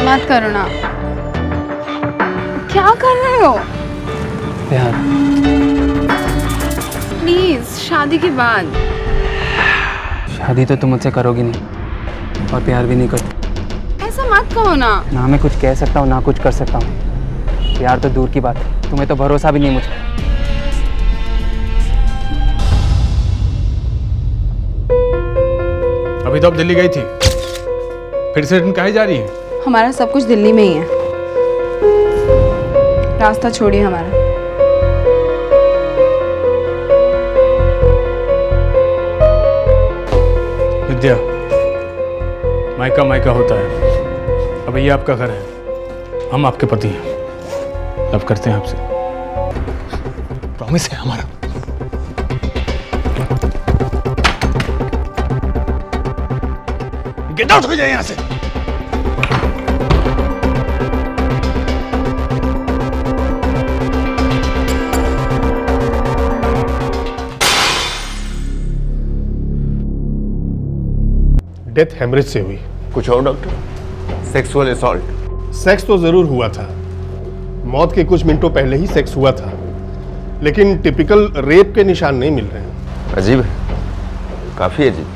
मत करो ना। क्या कर रहे हो? प्यार। प्लीज, शादी के बाद। शादी तो तुम मुझसे करोगी नहीं और प्यार भी नहीं करती। ऐसा मत कहो ना। ना मैं कुछ कह सकता हूँ ना कुछ कर सकता हूँ। प्यार तो दूर की बात है, तुम्हें तो भरोसा भी नहीं मुझ पर। अभी तो आप दिल्ली गई थी, फिर से रिटर्न काहे जा रही है? हमारा सब कुछ दिल्ली में ही है। रास्ता छोड़िए हमारा। विद्या, मायका मायका होता है। अब ये आपका घर है, हम आपके पति हैं। लव करते हैं आपसे, प्रॉमिस है हमारा। गेट आउट हो जाए यहां से। डेथ हेमरेज से हुई। कुछ और डॉक्टर? Sexual assault? सेक्स तो जरूर हुआ था, मौत के कुछ मिनटों पहले ही सेक्स हुआ था, लेकिन टिपिकल रेप के निशान नहीं मिल रहे हैं। अजीब है, काफी अजीब।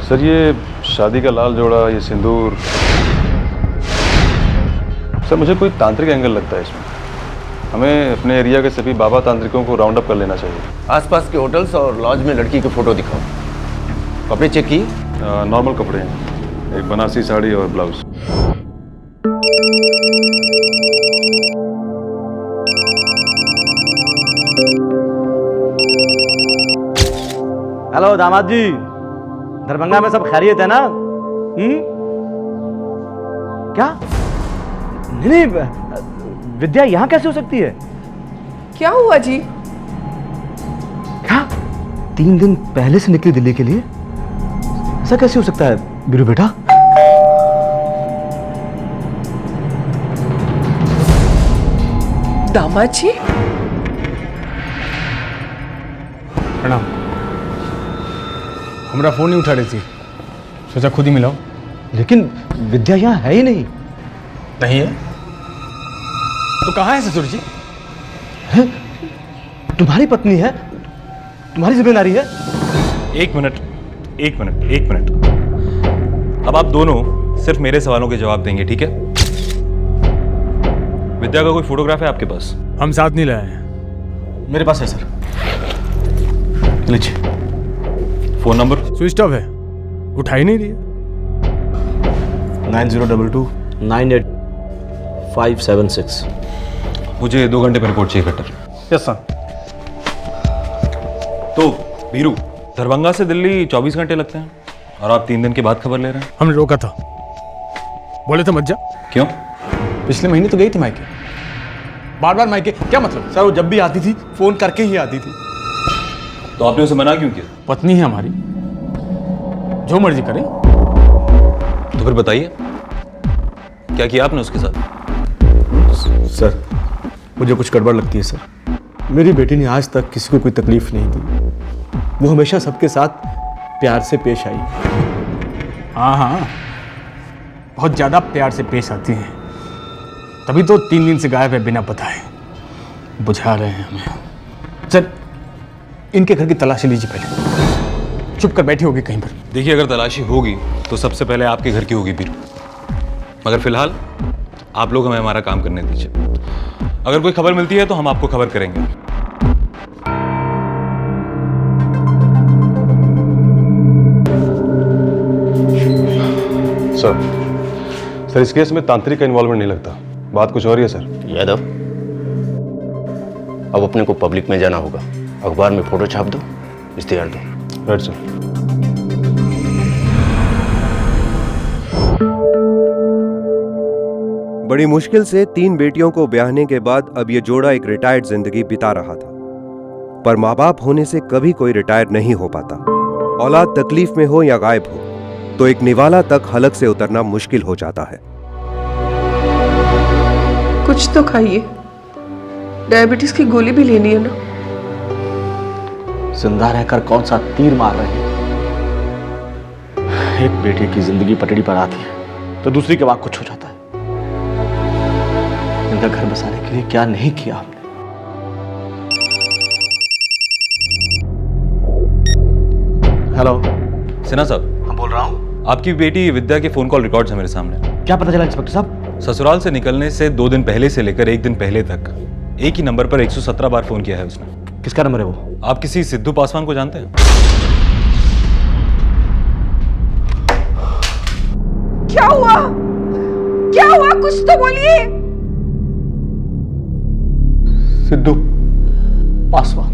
सर ये शादी का लाल जोड़ा, ये सिंदूर, सर मुझे कोई तांत्रिक एंगल लगता है इसमें। हमें अपने एरिया के सभी बाबा तांत्रिकों को राउंड अप कर लेना चाहिए। आसपास के होटल्स और लॉज में लड़की की फोटो दिखाओ। कपड़े चेक किए? नॉर्मल कपड़े हैं, एक बनारसी साड़ी और ब्लाउज। हेलो दामाद जी, दरभंगा में सब खैरियत है ना? क्या? नहीं, विद्या यहाँ कैसे हो सकती है? क्या हुआ जी? क्या 3 दिन पहले से निकली दिल्ली के लिए? ऐसा कैसे हो सकता है बीरू बेटा? दामाद जी, प्रणाम। हमारा फोन नहीं उठा रही थी, सोचा खुद ही मिलाओ। लेकिन विद्या यहाँ है ही नहीं। नहीं है तो कहाँ है ससुर जी? है? तुम्हारी पत्नी है, तुम्हारी जिम्मेदारी है। एक मिनट। अब आप दोनों सिर्फ मेरे सवालों के जवाब देंगे, ठीक है? विद्या का कोई फोटोग्राफ है आपके पास? हम साथ नहीं लाए हैं। मेरे पास है सर। लीजिए। Phone number? स्विच ऑफ है, उठा ही नहीं रही है। 9022 98576। मुझे 2 घंटे में रिपोर्ट चाहिए कट्टर। Yes sir. तो बीरू, दरभंगा से दिल्ली 24 घंटे लगते हैं और आप 3 दिन के बाद खबर ले रहे हैं। हमने रोका था, बोले थे मत जा। क्यों? पिछले महीने तो गई थी मायके, बार बार मायके। क्या मतलब? सर वो जब भी आती थी फोन करके ही आती थी। तो आपने उसे मना क्यों किया? पत्नी है हमारी, जो मर्जी करे। तो फिर बताइए, क्या किया आपने उसके साथ? सर मुझे कुछ गड़बड़ लगती है सर। मेरी बेटी ने आज तक किसी को कोई तकलीफ नहीं दी। वो हमेशा सबके साथ प्यार से पेश आई। हाँ, बहुत ज्यादा प्यार से पेश आती हैं, तभी तो 3 दिन से गायब है बिना बताए। बुझा रहे हैं हमें। चल, इनके घर की तलाशी लीजिए पहले। छुप कर बैठी होगी कहीं पर। देखिए, अगर तलाशी होगी तो सबसे पहले आपके घर की होगी बीरू, मगर फिलहाल आप लोग हमें हमारा काम करने दीजिए। अगर कोई खबर मिलती है तो हम आपको खबर करेंगे। सर इस केस में तांत्रिक का इन्वॉल्वमेंट नहीं लगता, बात कुछ और ही है सर। यादव, अब अपने को पब्लिक में जाना होगा। अखबार में फोटो छाप दो, इश्तिहार दो। Right sir. बड़ी मुश्किल से 3 बेटियों को ब्याहने के बाद अब ये जोड़ा एक रिटायर्ड जिंदगी बिता रहा था। पर माँ बाप होने से कभी कोई रिटायर नहीं हो पाता। औलाद तकलीफ में हो या गायब हो तो एक निवाला तक हलक से उतरना मुश्किल हो जाता है। कुछ तो खाइए, डायबिटीज की गोली भी लेनी है ना। जिंदा रहकर कौन सा तीर मार रहे हैं। एक बेटे की जिंदगी पटड़ी पर आती है तो दूसरी के बाद कुछ हो जाता है। इनका घर बसाने के लिए क्या नहीं किया आपने। हेलो सिन्हा साहब, हाँ बोल रहा हूँ। आपकी बेटी विद्या के फोन कॉल रिकॉर्ड्स हैं मेरे सामने। क्या पता चला इंस्पेक्टर साहब? ससुराल से निकलने से 2 दिन पहले से लेकर 1 दिन पहले तक एक ही नंबर पर 117 बार फोन किया है उसने। किसका नंबर है वो? आप किसी सिद्धू पासवान को जानते हैं? क्या हुआ? क्या हुआ? कुछ तो बोलिए। सिद्धू पासवान।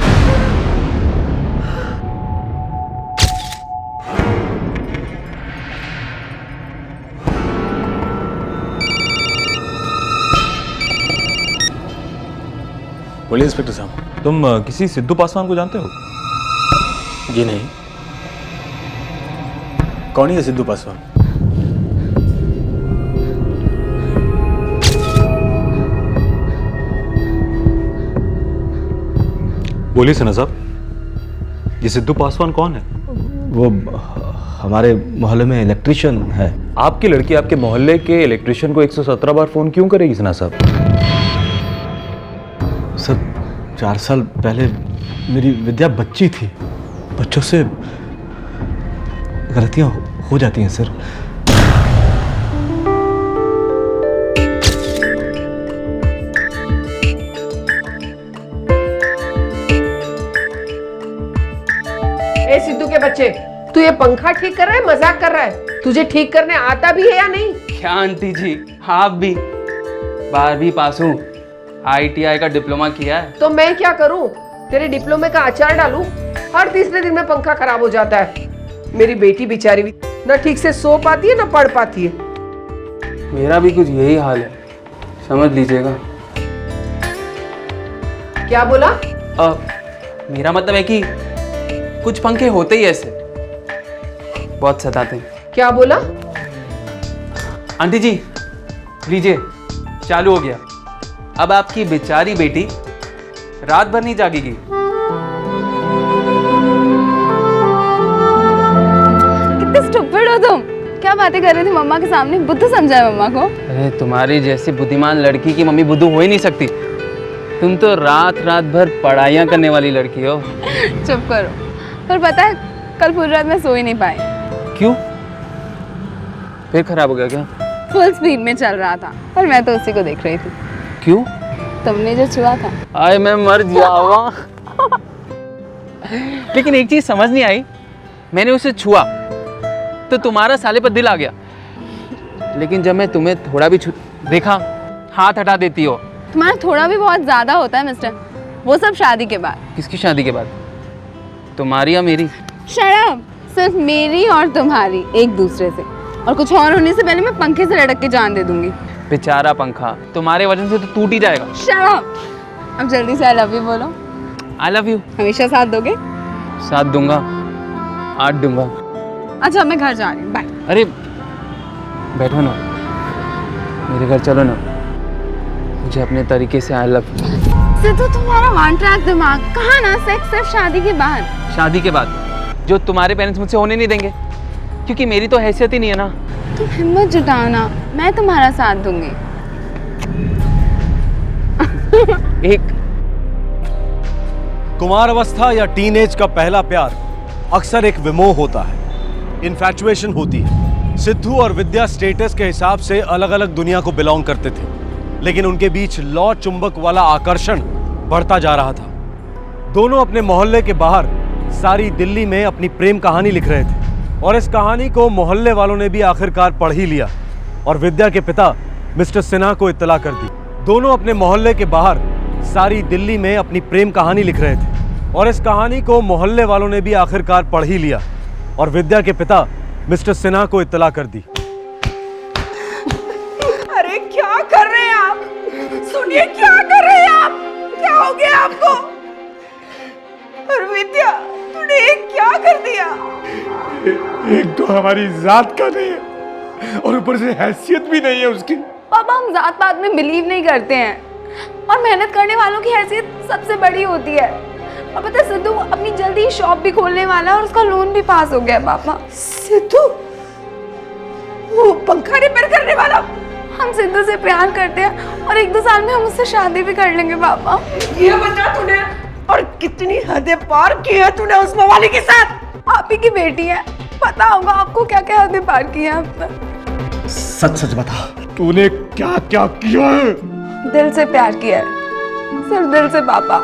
बोलिए इंस्पेक्टर साहब। तुम किसी सिद्धू पासवान को जानते हो? जी नहीं। कौन है सिद्धू पासवान? बोलिए सिन्हा साहब, ये सिद्धू पासवान कौन है? वो हमारे मोहल्ले में इलेक्ट्रिशियन है। आपकी लड़की आपके मोहल्ले के इलेक्ट्रिशियन को 117 बार फोन क्यों करेगी सिन्हा साहब? सर 4 साल पहले मेरी विद्या बच्ची थी। बच्चों से गलतियां हो जाती हैं सर। ए सिद्धू के बच्चे, तू ये पंखा ठीक कर रहा है, मजाक कर रहा है? तुझे ठीक करने आता भी है या नहीं? क्या आंटी जी, आप भी 12वीं पास हूँ, ITI का डिप्लोमा किया है। तो मैं क्या करूं? तेरे डिप्लोमे का अचार डालूं? हर तीसरे दिन में पंखा खराब हो जाता है। मेरी बेटी बेचारी भी ना ठीक से सो पाती है ना पढ़ पाती है। मेरा भी कुछ यही हाल है, समझ लीजिएगा। क्या बोला? मेरा मतलब है कि कुछ पंखे होते ही ऐसे, बहुत सताते हैं। क्या बोला? आंटी जी लीजिए, चालू हो गया। अब आपकी बेचारी बेटी रात भर नहीं जागेगी। कितने स्टूपिड हो तुम। क्या बातें कर रही थी मम्मा के सामने? बुद्धू समझा है मम्मा को? अरे तुम्हारी जैसी बुद्धिमान लड़की की मम्मी बुद्धू हो ही नहीं सकती। तुम तो रात भर पढ़ाइयाँ करने वाली लड़की हो। चुप करो। पर पता है कल पूरी रात मैं सो ही नहीं पाई। क्यों? फिर खराब हो गया क्या? फुल स्पीड में चल रहा था और मैं तो उसी को देख रही थी। क्यों? तुमने जो छुआ था। आए मैं मर जावा। लेकिन एक चीज समझ नहीं आई, मैंने उसे छुआ तो तुम्हारा साले पर दिल आ गया, लेकिन जब मैं तुम्हें थोड़ा भी देखा हाथ हटा देती हो। तुम्हारा थोड़ा भी बहुत ज्यादा होता है मिस्टर। वो सब शादी के बाद। किसकी शादी के बाद? तुम्हारी या मेरी? शराब सिर्फ मेरी और तुम्हारी, एक दूसरे से। और कुछ और होने से पहले मैं पंखे से लटक के जान दे दूंगी। बेचारा पंखा तुम्हारे वजन से तो टूट ही जाएगा। शराब। अब जल्दी से आई लव यू बोलो। I love you. हमेशा साथ दोगे? साथ दूंगा, 8 दूंगा। अच्छा मैं घर जा रही हूँ, बाय। अरे बैठो ना, मेरे घर चलो ना, मुझे अपने तरीके से आई लव यू। सिद्धू तुम्हारा वन ट्रैक दिमाग। कहाँ ना सेक्स सिर्फ शादी के बाद। शादी के बाद जो तुम्हारे पेरेंट्स मुझसे होने नहीं देंगे, क्योंकि मेरी तो हैसियत ही नहीं है ना। तुम हिम्मत जुटाना, मैं तुम्हारा साथ दूंगी। एक कुमार अवस्था या टीनेज का पहला प्यार अक्सर एक विमोह होता है, इन्फैचुएशन होती है। सिद्धू और विद्या स्टेटस के हिसाब से अलग अलग दुनिया को बिलोंग करते थे, लेकिन उनके बीच लौ चुंबक वाला आकर्षण बढ़ता जा रहा था। दोनों अपने मोहल्ले के बाहर सारी दिल्ली में अपनी प्रेम कहानी लिख रहे थे और इस कहानी को मोहल्ले वालों ने भी आखिरकार पढ़ ही लिया और विद्या के पिता मिस्टर सिन्हा को इत्तला कर दी। दोनों अपने मोहल्ले के बाहर सारी दिल्ली में अपनी प्रेम कहानी लिख रहे थे और इस कहानी को मोहल्ले वालों ने भी आखिरकार पढ़ ही लिया और विद्या के पिता मिस्टर सिन्हा को इत्तला कर दी। अरे क्या कर रहे हैं आप? सुनिए, क्या कर रहे हैं आप? क्या हो गया आपको? और विद्या, तूने क्या कर दिया? एक तो हमारी जात का नहीं है और ऊपर से हैसियत भी नहीं है उसकी। पापा हम जात पात में बिलीव नहीं करते हैं और मेहनत करने वालों की हैसियत सबसे बड़ी होती है। और पता है सिद्धू अपनी जल्दी शॉप भी खोलने वाला है और उसका लोन भी पास हो गया है पापा। सिद्धू वो पंखा रिपेयर करने वाला? हम सिद्धू से प्यार करते हैं और 1-2 साल में हम उससे शादी भी कर लेंगे पापा। ये बता तूने, और कितनी हदें पार की है तूने उस मवाली के साथ? आप ही की बेटी है, पता होगा आपको क्या क्या हदें पार की है आप पर। सच सच बता, तूने क्या क्या किया है? दिल से प्यार किया है, सिर्फ दिल से पापा।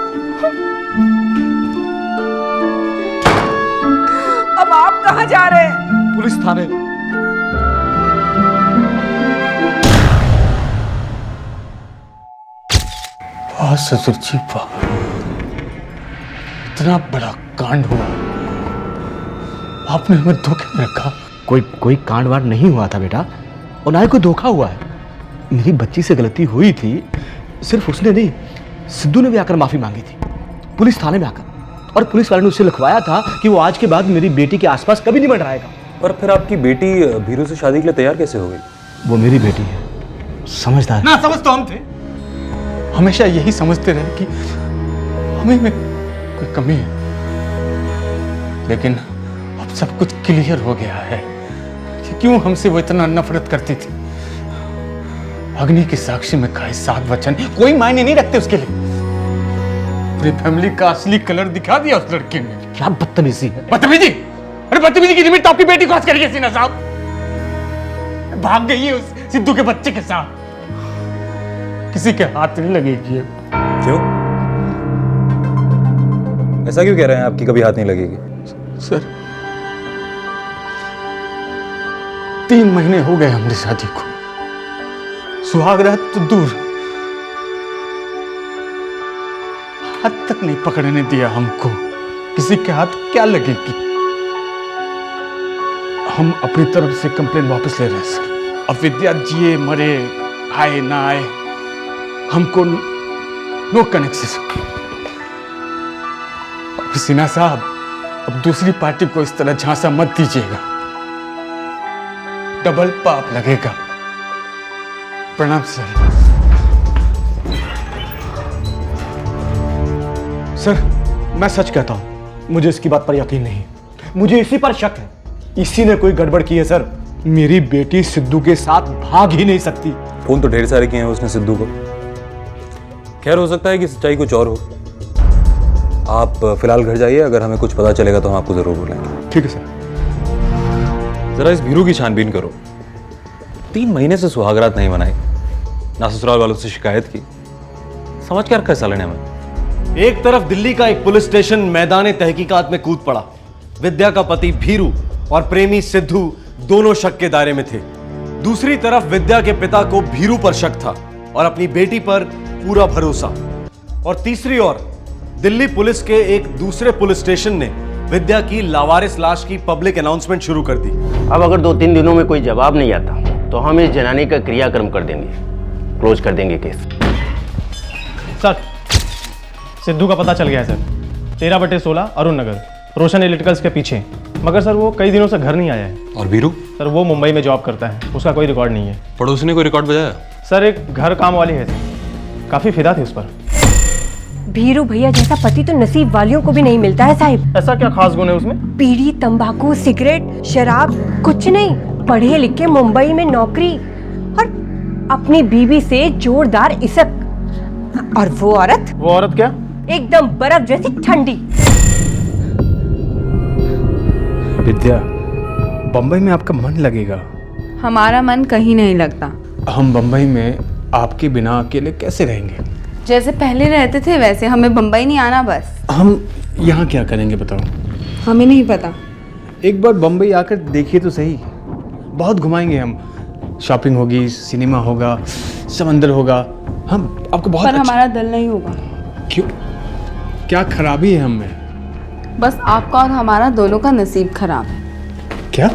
अब आप कहाँ जा रहे हैं? पुलिस थाने। वाह ससुर जी वाह, इतना बड़ा कांड हुआ, आपने हमें धोखे में रखा। कोई कांड वांड नहीं हुआ था बेटा, और ना ही कोई धोखा हुआ है। मेरी बच्ची से गलती हुई थी, सिर्फ उसने नहीं, सिद्धू ने भी आकर माफी मांगी थी पुलिस थाने में आकर, और पुलिस वाले ने उससे लिखवाया था कि वो आज के बाद मेरी बेटी के आसपास कभी नहीं मंडराएगा। पर फिर आपकी बेटी भीरू से शादी के लिए तैयार कैसे हो गई? वो मेरी बेटी है, समझदार। ना समझ तो हम थे, हमेशा यही समझते रहे कि हमें में कोई कमी है, लेकिन अब सब कुछ क्लियर हो गया है कि क्यों हमसे वो इतना नफरत करती थी। अग्नि की साक्षी में खाए 7 वचन कोई मायने नहीं रखते उसके लिए। पूरी फैमिली का असली कलर दिखा दिया उस लड़के ने। क्या बदतमीजी है। बदतमीजी? अरे बदतमीजी की लिमिट तो आपकी बेटी क्रॉस करिए सीना साहब। भाग गई है उस सिद्धू के बच्चे के साथ, किसी के हाथ नहीं लगेगी। क्यों? ऐसा क्यों कह रहे हैं आपकी कभी हाथ नहीं लगेगी? सर 3 महीने हो गए हमारी शादी को, सुहागरात तो दूर, हाथ तक नहीं पकड़ने दिया हमको। किसी के हाथ क्या लगेगी? हम अपनी तरफ से कंप्लेन वापस ले रहे हैं सर। अब विद्या जिए मरे, आए ना आए, हमको नो कनेक्शन। सिन्हा साहब, अब दूसरी पार्टी को इस तरह झांसा मत दीजिएगा, डबल पाप लगेगा। प्रणाम सर। सर मैं सच कहता हूं, मुझे इसकी बात पर यकीन नहीं, मुझे इसी पर शक है, इसी ने कोई गड़बड़ की है सर। मेरी बेटी सिद्धू के साथ भाग ही नहीं सकती। फोन तो ढेर सारे किए हैं उसने सिद्धू को। खैर हो सकता है कि सच्चाई कुछ और हो। आप फिलहाल घर जाइए, अगर हमें कुछ पता चलेगा तो हम आपको जरूर बोलेंगे। ठीक है सर। जरा इस भीरू की छानबीन करो। 3 महीने से सुहागरात नहीं मनाई, ना ससुराल वालों से शिकायत की, समझ क्या रखा है साले ने हमें। एक तरफ दिल्ली का एक पुलिस स्टेशन मैदान तहकीकात में कूद पड़ा। विद्या का पति भीरू और प्रेमी सिद्धू दोनों शक के दायरे में थे। दूसरी तरफ विद्या के पिता को भीरू पर शक था और अपनी बेटी पर पूरा भरोसा। और तीसरी ओर दिल्ली पुलिस के एक दूसरे पुलिस स्टेशन ने विद्या की लावारिस लाश की पब्लिक अनाउंसमेंट शुरू कर दी। अब अगर 2-3 दिनों में कोई जवाब नहीं आता तो हम इस जनानी का क्रियाक्रम कर देंगे, क्लोज कर देंगे केस। सर सिद्धू का पता चल गया है सर, 13/16 अरुण नगर, रोशन इलेक्ट्रिकल्स के पीछे। मगर सर वो कई दिनों से घर नहीं आया है। और भीरू? सर वो मुंबई में जॉब करता है, उसका कोई रिकॉर्ड नहीं है। पड़ोसी ने कोई रिकॉर्ड बजाया? सर एक घर काम वाली है सर, काफ़ी फिदा थी उस पर। भीरू भैया जैसा पति तो नसीब वालियों को भी नहीं मिलता है साहिब। ऐसा क्या खास गुण है उसमें? बीड़ी, तंबाकू, सिगरेट, शराब कुछ नहीं, पढ़े लिखे मुंबई में नौकरी और अपनी बीवी से जोरदार इशक। और वो औरत? वो औरत क्या? एकदम बर्फ जैसी ठंडी। विद्या, बंबई में आपका मन लगेगा? हमारा मन कहीं नहीं लगता। हम बंबई में आपके बिना अकेले कैसे रहेंगे? जैसे पहले रहते थे वैसे, हमें बंबई नहीं आना बस। हम यहाँ क्या करेंगे बताओ? हमें नहीं पता। एक बार बंबई आकर देखिए तो सही, बहुत घुमाएंगे हम। शॉपिंग होगी, सिनेमा होगा, समंदर होगा, हम आपको बहुत पर हमारा दिल नहीं होगा। क्यों? क्या खराबी है हम में? बस आपका और हमारा दोनों का नसीब खराब है। क्या?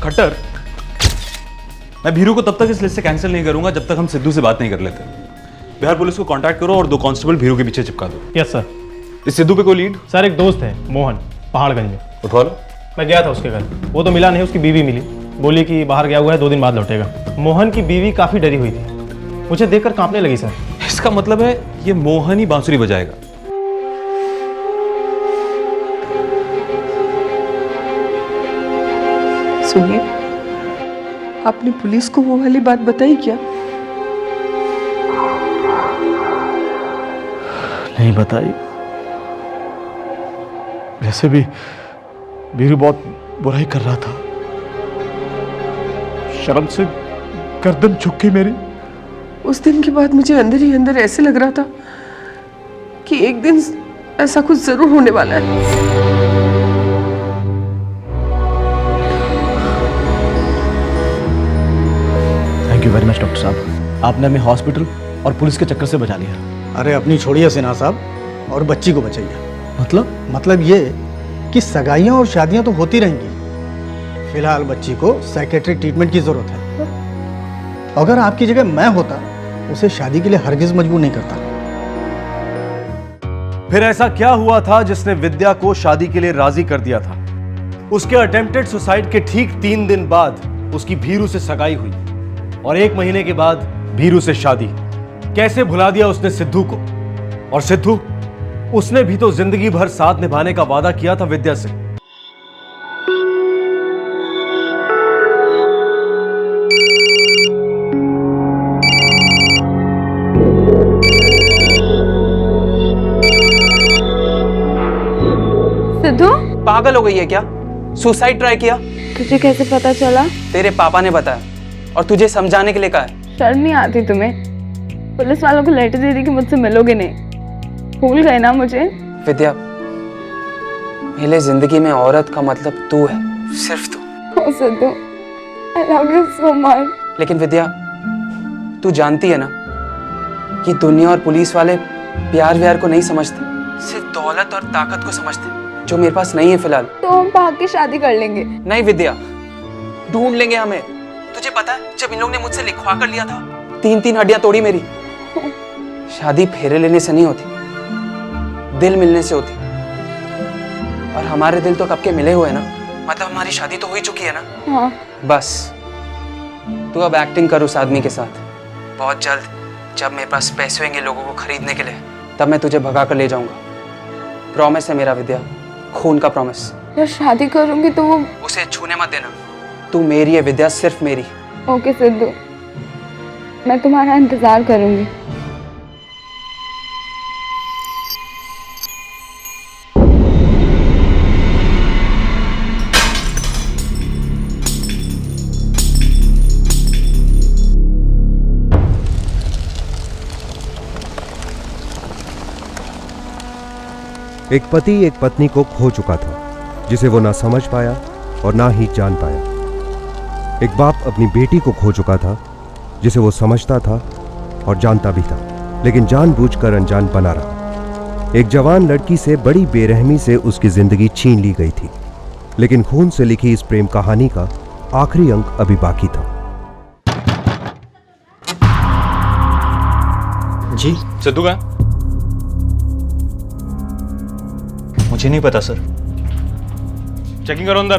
खट्टर, मैं भीरू को तब तक इस लिस्ट से कैंसिल नहीं करूंगा जब तक हम सिद्धू से बात नहीं कर लेते। बिहार पुलिस को कांटेक्ट करो और 2 कांस्टेबल भीरू के पीछे चिपका दो। Yes sir. इस सिद्धू पे कोई लीड? सर एक दोस्त है मोहन, पहाड़गंज में। उठवा लो। मैं गया था उसके घर, वो तो मिला नहीं, उसकी बीवी मिली, बोली कि बाहर गया हुआ है, 2 दिन बाद लौटेगा। मोहन की बीवी काफी डरी हुई थी, मुझे देखकर कांपने लगी सर। इसका मतलब है ये मोहन ही बांसुरी बजाएगा। सुनिए, आपने पुलिस को वो वाली बात बताई क्या? नहीं बताई। वैसे भी वीरू बहुत बुराई कर रहा था, शर्म से गर्दन झुक गई मेरी। उस दिन के बाद मुझे अंदर ही अंदर ऐसे लग रहा था कि एक दिन ऐसा कुछ जरूर होने वाला है। Thank you very much doctor साहब, आपने हमें हॉस्पिटल और पुलिस के चक्कर से बचा लिया। अरे अपनी छोड़िए सिन्हा साहब और बच्ची को बचाइए। मतलब ये कि सगाइयाँ और शादियाँ तो होती रहेंगी, फिलहाल बच्ची को साइकेट्रिक ट्रीटमेंट की जरूरत है। अगर आपकी जगह मैं होता उसे शादी के लिए हरगिज मजबूर नहीं करता। फिर ऐसा क्या हुआ था जिसने विद्या को शादी के लिए राजी कर दिया था? उसके अटेम्प्टेड सुसाइड के ठीक 3 दिन बाद उसकी भीरू से सगाई हुई और 1 महीने के बाद भीरू से शादी। कैसे भुला दिया उसने सिद्धू को? और सिद्धू, उसने भी तो जिंदगी भर साथ निभाने का वादा किया था विद्या से। सिद्धू, पागल हो गई है क्या? सुसाइड ट्राई किया? तुझे कैसे पता चला? तेरे पापा ने बताया और तुझे समझाने के लिए कहा है। शर्म नहीं आती तुम्हें? पुलिस वालों को लेटर दे दी कि मुझसे मिलोगे नहीं, भूल गए ना मुझे? विद्या, मेरे जिंदगी में औरत का मतलब तू है, सिर्फ तू। ओ Sidhu, I love you so much। लेकिन विद्या, तू जानती है ना कि दुनिया और पुलिस वाले प्यार व्यार को नहीं समझते, सिर्फ दौलत और ताकत को समझते, जो मेरे पास नहीं है फिलहाल। तो हम भाग के शादी कर लेंगे। नहीं विद्या, ढूंढ लेंगे हमें। तुझे पता है जब इन लोगों ने मुझसे लिखवा कर लिया था, 3 हड्डियां तोड़ी मेरी। शादी फेरे लेने से नहीं होती, दिल मिलने से होती। और हमारे दिल तो कब के मिले हुए ना, मतलब हमारी शादी तो हो ही चुकी है ना। हाँ। बस तू अब एक्टिंग कर उस आदमी के साथ। बहुत जल्द जब मेरे पास पैसे होंगे लोगों को खरीदने के लिए, तब मैं तुझे भगा कर ले जाऊंगा। प्रॉमिस है मेरा विद्या, खून का प्रॉमिस। जब शादी करूंगी तो वो उसे छूने मत देना। तू मेरी है विद्या, सिर्फ मेरी। ओके सिद्धू, मैं तुम्हारा इंतजार करूंगी। एक पति एक पत्नी को खो चुका था, जिसे वो ना समझ पाया और ना ही जान पाया। एक बाप अपनी बेटी को खो चुका था, जिसे वो समझता था और जानता भी था, लेकिन जानबूझकर अनजान बना रहा। एक जवान लड़की से बड़ी बेरहमी से उसकी जिंदगी छीन ली गई थी, लेकिन खून से लिखी इस प्रेम कहानी का आखिरी अंक अभी बाकी था। जी सिद्धू का? मुझे नहीं पता सर। चेकिंग करो अंदर।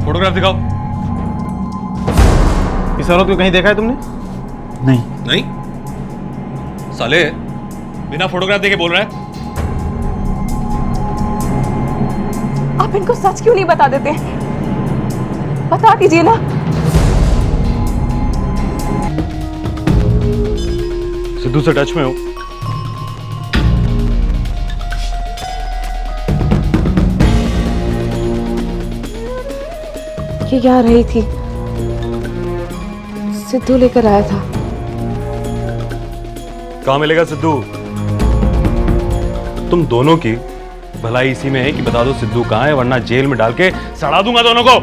फोटोग्राफ दिखाओ। इस औरत को कहीं देखा है तुमने? नहीं साले, बिना फोटोग्राफ देके बोल रहा है। आप इनको सच क्यों नहीं बता देते? बता दीजिए ना। सिद्धू से टच में हो? ये क्या रही थी? सिद्धू लेकर आया था। कहाँ मिलेगा सिद्धू? तुम दोनों की भलाई इसी में है कि बता दो सिद्धू कहाँ है, वरना जेल में डाल के सड़ा दूंगा दोनों को।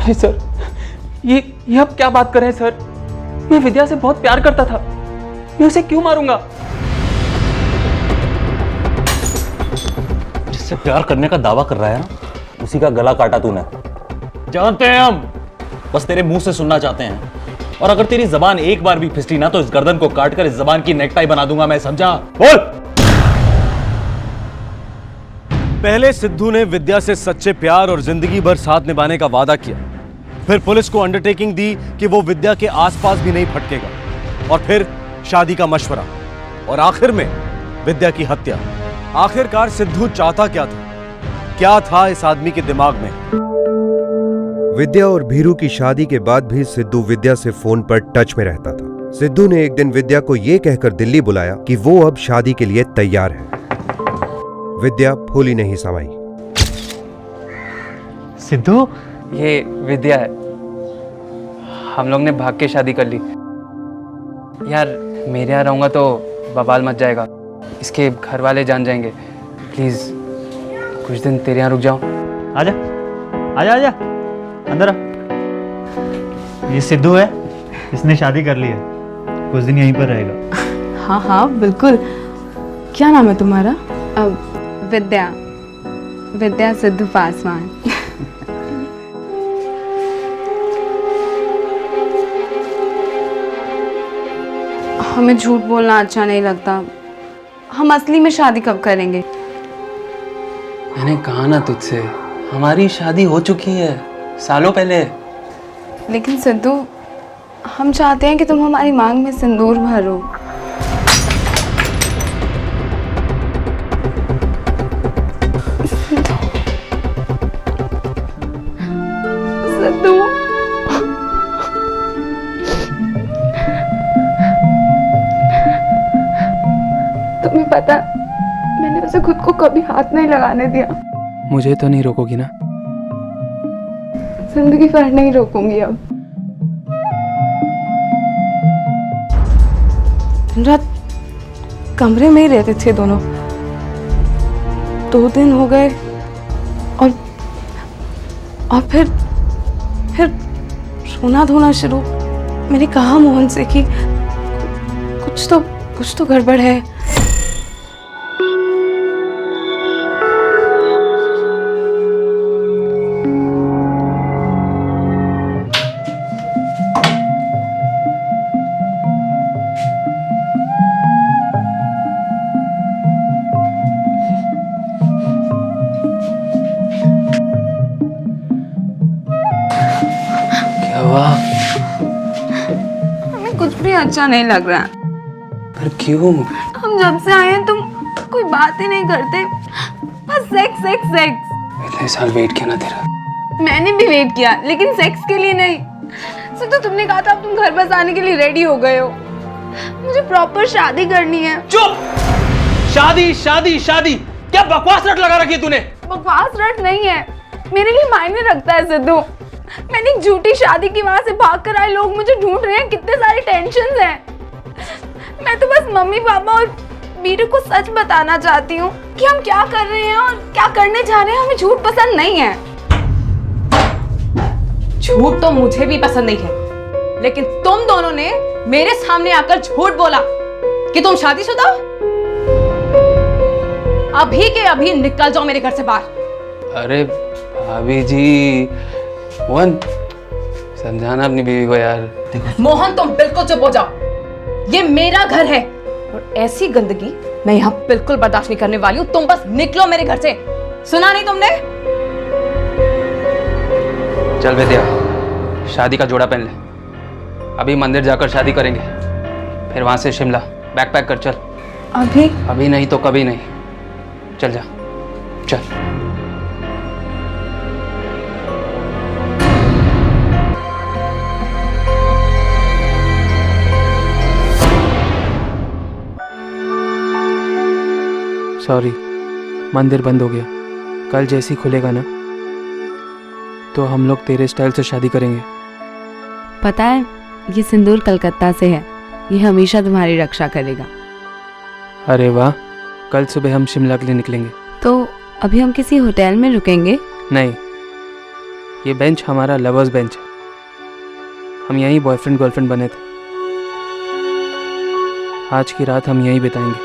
अरे सर, ये आप क्या बात कर रहे हैं सर? मैं विद्या से बहुत प्यार करता था, मैं उसे क्यों मारूंगा? जिससे प्यार करने का दावा कर रहा है ना, उसी का गला काटा तूने। जानते हैं हम, बस तेरे मुंह से सुनना चाहते हैं। और अगर तेरी जबान एक बार भी फिसली ना तो इस गर्दन को काटकर इस जबान की नेकटाई बना दूंगा मैं, समझा? बोल। पहले सिद्धू ने विद्या से सच्चे प्यार और जिंदगी भर साथ निभाने का वादा किया, फिर पुलिस को अंडरटेकिंग दी कि वो विद्या के आसपास भी नहीं फटकेगा, और फिर शादी का मशवरा, और आखिर में विद्या की हत्या। आखिरकार सिद्धू चाहता क्या था? क्या था इस आदमी के दिमाग में? विद्या और भीरू की शादी के बाद भी सिद्धू विद्या से फोन पर टच में रहता था। सिद्धू ने एक दिन विद्या को यह कहकर दिल्ली बुलाया कि वो अब शादी के लिए तैयार है। विद्या फूली नहीं समाई। सिद्धू, ये विद्या है। हम लोग ने भाग के शादी कर ली। यार मेरे यहाँ रहूंगा तो बवाल मच जाएगा, इसके घर वाले जान जाएंगे। प्लीज कुछ दिन तेरे यहाँ रुक जाओ। आजा आजा आजा, अंदर आ। ये सिद्धू है, इसने शादी कर ली है, कुछ दिन यहीं पर रहेगा। हाँ हाँ बिल्कुल। क्या नाम है तुम्हारा? विद्या। विद्या सिद्धू पासवान। हमें झूठ बोलना अच्छा नहीं लगता। हम असली में शादी कब करेंगे? मैंने कहा ना तुझसे, हमारी शादी हो चुकी है सालों पहले। लेकिन सिद्धू, हम चाहते हैं कि तुम हमारी मांग में सिंदूर भरो। सिद्धू, तुम्हें पता, मैंने उसे खुद को कभी हाथ नहीं लगाने दिया। मुझे तो नहीं रोकोगी ना? जिंदगी भर नहीं रोकूंगी अब। दिन रात कमरे में ही रहते थे दोनों। 2 दिन हो गए और फिर रोना धोना शुरू। मैंने कहा मोहन से कि कुछ तो गड़बड़ है। हमें कुछ भी अच्छा नहीं लग रहा। पर क्यों? हम जब से आए हैं तुम कोई बात ही नहीं करते, बस सेक्स सेक्स सेक्स। इतने साल वेट किया ना तेरा। मैंने भी वेट किया, लेकिन सेक्स के लिए नहीं। सिद्धू, तुमने कहा था अब तुम घर बस आने के लिए रेडी हो गए हो। मुझे प्रॉपर शादी करनी है। चुप! शादी शादी शादी, क्या बकवास रट लगा रखी है तूने? बकवास रट नहीं है, मेरे लिए मायने रखता है सिद्धू। मैंने एक झूठी शादी की, वहां से भाग कर आए लोग मुझे ढूंढ रहे हैं, कितने सारे टेंशन हैं। मैं तो बस मम्मी पापा और बीरू को सच बताना चाहती हूँ कि हम क्या कर रहे हैं और क्या करने जा रहे हैं। हमें झूठ पसंद नहीं है। झूठ तो मुझे भी पसंद नहीं है, लेकिन तुम दोनों ने मेरे सामने आकर झूठ बोला कि तुम शादीशुदा हो। अभी के अभी निकल जाओ मेरे घर से बाहर। अरे भाभी जी, मोहन समझाना अपनी बीवी को यार। मोहन, तुम बिल्कुल चुप हो जाओ। ये मेरा घर है और ऐसी गंदगी मैं यहाँ बिल्कुल बर्दाश्त नहीं करने वाली हूँ। तुम बस निकलो मेरे घर से। सुना नहीं तुमने? चल विद्या, शादी का जोड़ा पहन ले। अभी मंदिर जाकर शादी करेंगे, फिर वहां से शिमला। बैग पैक कर चल। अभी नहीं तो कभी नहीं। चल जा, चल। सॉरी, मंदिर बंद हो गया। कल जैसी खुलेगा ना तो हम लोग तेरे स्टाइल से शादी करेंगे। पता है, ये सिंदूर कलकत्ता से है। ये हमेशा तुम्हारी रक्षा करेगा। अरे वाह, कल सुबह हम शिमला के लिए निकलेंगे। तो अभी हम किसी होटल में रुकेंगे? नहीं, ये बेंच हमारा लवर्स बेंच है। हम यहीं बॉयफ्रेंड गर्लफ्रेंड बने थे। आज की रात हम यहीं बिताएंगे।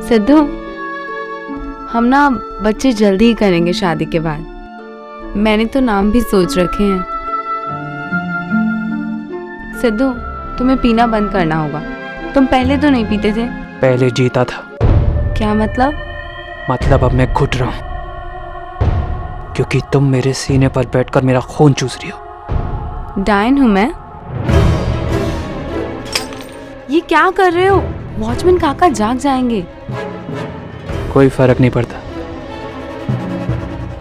सिद्धू, हम ना बच्चे जल्दी ही करेंगे शादी के बाद। मैंने तो नाम भी सोच रखे हैं। सिद्धू, तुम्हें पीना बंद करना होगा। तुम पहले तो नहीं पीते थे। पहले जीता था। क्या मतलब? मतलब अब मैं घुट रहा हूं, क्योंकि तुम मेरे सीने पर बैठकर मेरा खून चूस रही हो। डायन हूं मैं? ये क्या कर रहे हो? वॉचमैन काका जाग जाएंगे। कोई फर्क नहीं पड़ता,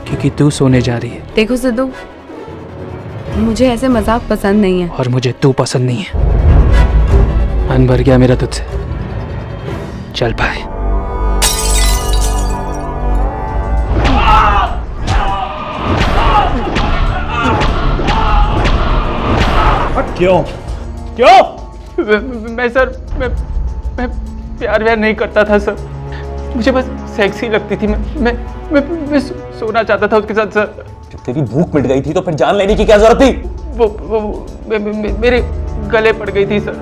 क्योंकि तू सोने जा रही है। देखो सिद्धू, मुझे ऐसे मजाक पसंद नहीं है। और मुझे तू पसंद नहीं है। मन भर गया मेरा तुझसे। चल पाए। क्यों क्यों? मैं सर, मैं प्यार व्यार नहीं करता था सर। मुझे बस सेक्सी लगती थी। मैं सोना चाहता था उसके साथ सर। जब तेरी भूख मिट गई थी तो फिर जान लेने की क्या जरूरत थी? वो मेरे गले पड़ गई थी सर,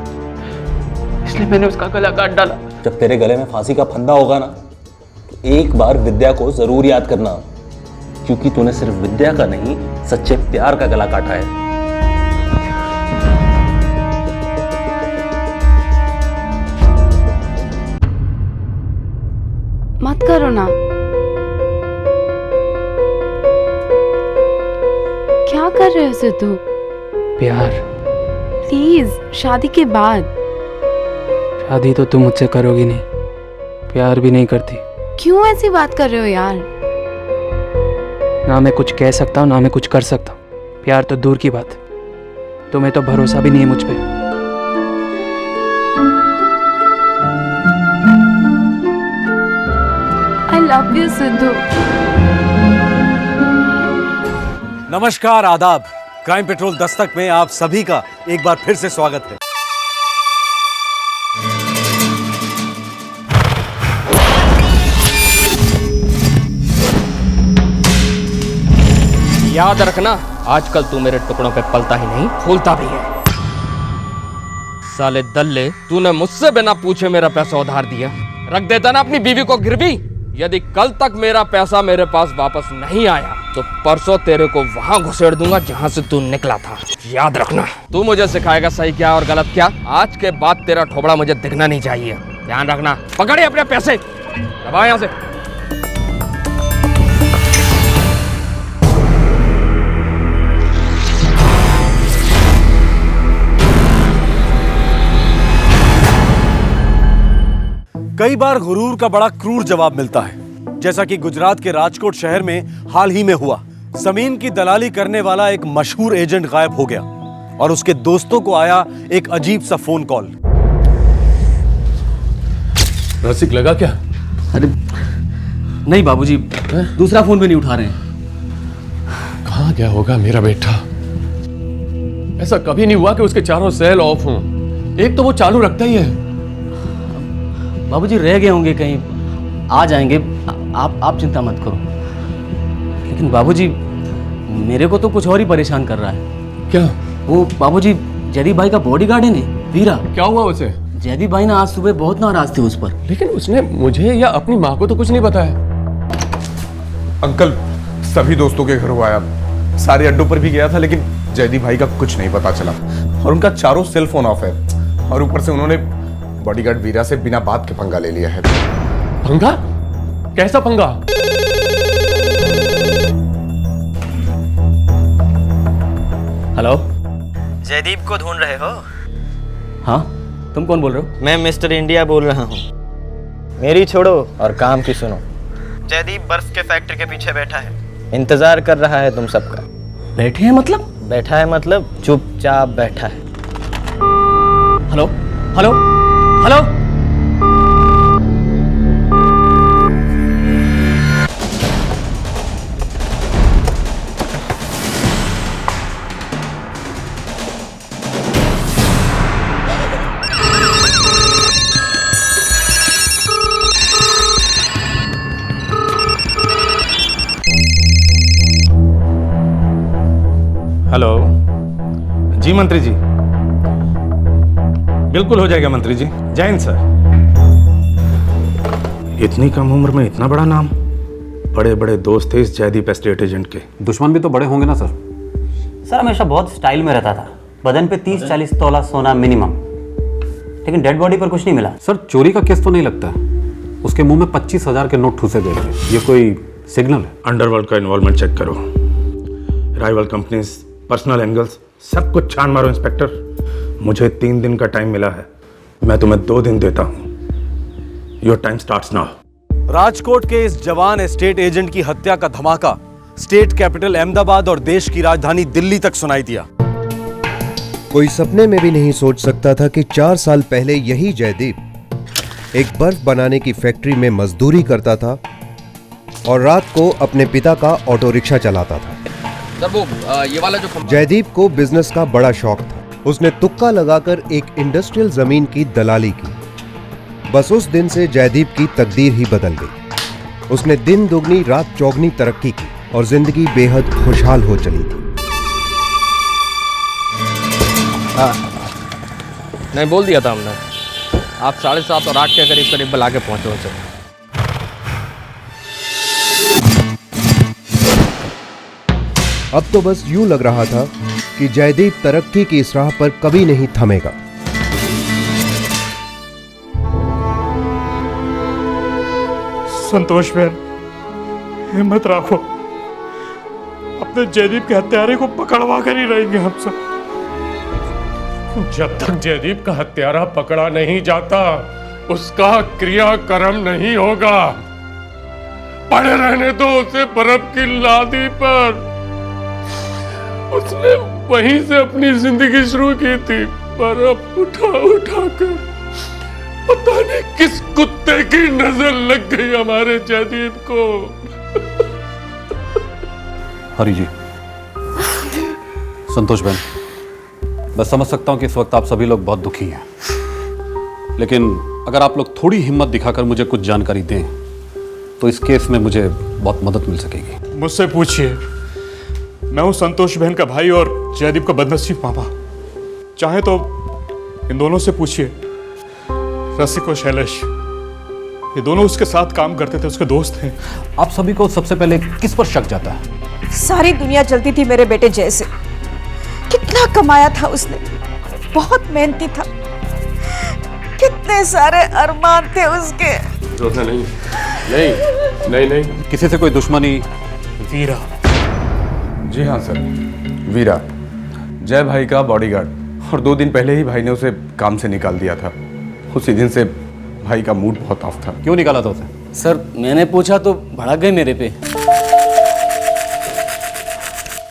इसलिए मैंने उसका गला काट डाला। जब तेरे गले में फांसी का फंदा होगा ना, तो एक बार विद्या को जरूर याद करना, क्योंकि तूने सिर्फ विद्या का नहीं, सच्चे प्यार का गला काटा है। मत करो ना। क्या कर रहे हो सिद्धू? प्यार। प्लीज, शादी के बाद। शादी तो तुम मुझसे करोगी नहीं, प्यार भी नहीं करती। क्यों ऐसी बात कर रहे हो यार? ना मैं कुछ कह सकता हूँ, ना मैं कुछ कर सकता हूँ। प्यार तो दूर की बात, तुम्हें तो भरोसा भी नहीं है मुझ पे। I love you, Sidhu. नमस्कार, आदाब। क्राइम पेट्रोल दस्तक में आप सभी का एक बार फिर से स्वागत है। याद रखना, आजकल तू मेरे टुकड़ों पे पलता ही नहीं, फूलता भी है। साले दल्ले, तूने मुझसे बिना पूछे मेरा पैसा उधार दिया। रख देता ना अपनी बीवी को गिरवी। यदि कल तक मेरा पैसा मेरे पास वापस नहीं आया तो परसों तेरे को वहां घुसेड़ दूंगा जहां से तू निकला था। याद रखना, तू मुझे सिखाएगा सही क्या और गलत क्या। आज के बाद तेरा ठोबड़ा मुझे दिखना नहीं चाहिए। ध्यान रखना। पकड़े अपने पैसे, दबाओ यहां से। कई बार गुरूर का बड़ा क्रूर जवाब मिलता है, जैसा कि गुजरात के राजकोट शहर में हाल ही में हुआ। जमीन की दलाली करने वाला एक मशहूर एजेंट गायब हो गया और उसके दोस्तों को आया एक अजीब सा फोन कॉल। रसिक लगा क्या? अरे नहीं बाबूजी, दूसरा फोन भी नहीं उठा रहे हैं। कहाँ गया होगा मेरा बेटा? ऐसा कभी नहीं हुआ कि उसके चारों सेल ऑफ हों। एक तो वो चालू रखता ही है। बाबूजी रह गए होंगे कहीं, आ जाएंगे। आप चिंता मत करो। लेकिन बाबूजी, मेरे को तो कुछ और ही परेशान कर रहा है। क्या? वो बाबूजी, जयदीप भाई का बॉडीगार्ड है ना, वीरा। क्या हुआ उसे? जयदीप भाई ना आज सुबह बहुत नाराज थे उस पर। लेकिन उसने मुझे या अपनी माँ को तो कुछ नहीं बताया। अंकल, सभी दोस्तों के घर आया, सारे अड्डों पर भी गया था, लेकिन जयदीप भाई का कुछ नहीं पता चला। और उनका चारों सेल फोन ऑफ है। और ऊपर से उन्होंने बॉडीगार्ड वीरा से बिना बात के पंगा ले लिया है। पंगा? कैसा पंगा? हेलो, जयदीप को ढूंढ रहे हो? हाँ, तुम कौन बोल रहे हो? मैं मिस्टर इंडिया बोल रहा हूँ। मेरी छोड़ो और काम की सुनो। जयदीप बर्फ के फैक्ट्री के पीछे बैठा है, इंतजार कर रहा है तुम सबका। बैठे हैं मतलब? बैठा है मतलब चुपचाप बैठा है। Hello hello hello. हेलो जी मंत्री जी, बिल्कुल हो जाएगा मंत्री जी। जय हिंद सर। इतनी कम उम्र में इतना बड़ा नाम, बड़े बड़े दोस्त थे इस जयदीप एस्टेट एजेंट के। दुश्मन भी तो बड़े होंगे ना सर। सर हमेशा बहुत स्टाइल में रहता था, बदन पे 30-40 तोला सोना मिनिमम, लेकिन डेड बॉडी पर कुछ नहीं मिला। सर चोरी का केस तो नहीं लगता है, उसके मुंह में 25,000 के नोट ठूसे गए थे। ये कोई सिग्नल है? अंडरवर्ल्ड का इन्वॉल्वमेंट चेक करो, राइवल कंपनीज, पर्सनल एंगल्स, सब कुछ छान मारो इंस्पेक्टर। मुझे 3 दिन का टाइम मिला है, मैं तुम्हें 2 दिन देता हूं। Your time starts now. Rajkot के इस जवान एस्टेट एजेंट की हत्या का धमाका स्टेट कैपिटल अहमदाबाद और देश की राजधानी दिल्ली तक सुनाई दिया। कोई सपने में भी नहीं सोच सकता था कि 4 साल पहले यही जयदीप एक बर्फ बनाने की फैक्ट्री में मजदूरी करता था और रात को अपने पिता का ऑटो रिक्शा चलाता था। सर वो ये वाला जो जयदीप को बिजनेस का बड़ा शौक था। उसने तुक्का लगाकर एक इंडस्ट्रियल जमीन की दलाली की। बस उस दिन से जयदीप की तकदीर ही बदल गई। उसने दिन दुगनी रात चौगनी तरक्की की और जिंदगी बेहद खुशहाल हो चली थी। नहीं बोल दिया था हमने, आप 7:30 और 8 के करीब करीब बुला के पहुंचे उनसे। अब तो बस यूं लग रहा था कि जयदीप तरक्की की इस राह पर कभी नहीं थमेगा। संतोष बहन, हिम्मत रखो, अपने जयदीप के हत्यारे को पकड़वा कर ही रहेंगे हम सब। जब तक जयदीप का हत्यारा पकड़ा नहीं जाता, उसका क्रियाक्रम नहीं होगा। पड़े रहने दो उसे बर्फ की लादी पर। उसने वहीं से अपनी जिंदगी शुरू की थी, बर्फ उठा उठा कर। पता नहीं किस कुत्ते की नजर लग गई हमारे जयदीप को। हरी जी, संतोष बहन, मैं समझ सकता हूं कि इस वक्त आप सभी लोग बहुत दुखी हैं, लेकिन अगर आप लोग थोड़ी हिम्मत दिखाकर मुझे कुछ जानकारी दें तो इस केस में मुझे बहुत मदद मिल सकेगी। मुझसे पूछिए, मैं हूं संतोष बहन का भाई और जयदीप का बदनसीब मामा। चाहे तो इन दोनों से पूछिए, रसिक और शैलेश, ये दोनों उसके साथ काम करते थे, उसके दोस्त हैं। आप सभी को सबसे पहले किस पर शक जाता है? सारी दुनिया जलती थी मेरे बेटे जैसे। कितना कमाया था उसने, बहुत मेहनती था, कितने सारे अरमान थे उसके। नहीं नहीं नहीं नहीं, किसी से कोई दुश्मनी? वीरा। जी हाँ सर, वीरा, जय भाई का बॉडीगार्ड, और 2 दिन पहले ही भाई ने उसे काम से निकाल दिया था। उसी दिन से भाई का मूड बहुत ऑफ था। क्यों निकाला था उसे? सर मैंने पूछा तो भड़क गए मेरे पे।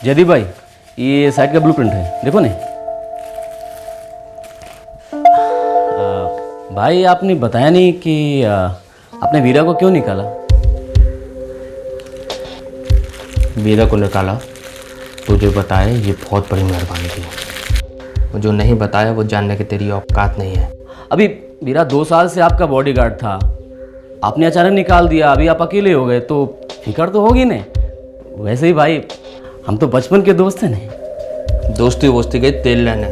जयदीप भाई, ये साइट का ब्लूप्रिंट है, देखो नहीं। भाई आपने बताया नहीं कि आपने वीरा को क्यों निकाला? वीरा को निकाला तुझे बताए, ये बहुत बड़ी मेहरबानी थी। जो नहीं बताया वो जानने की तेरी औकात नहीं है। अभी वीरा 2 साल से आपका बॉडीगार्ड था, आपने अचानक निकाल दिया, अभी आप अकेले हो गए तो फिक्र तो होगी नहीं। वैसे ही भाई, हम तो बचपन के दोस्त हैं नहीं। दोस्ती वोस्ती गई तेल लेने,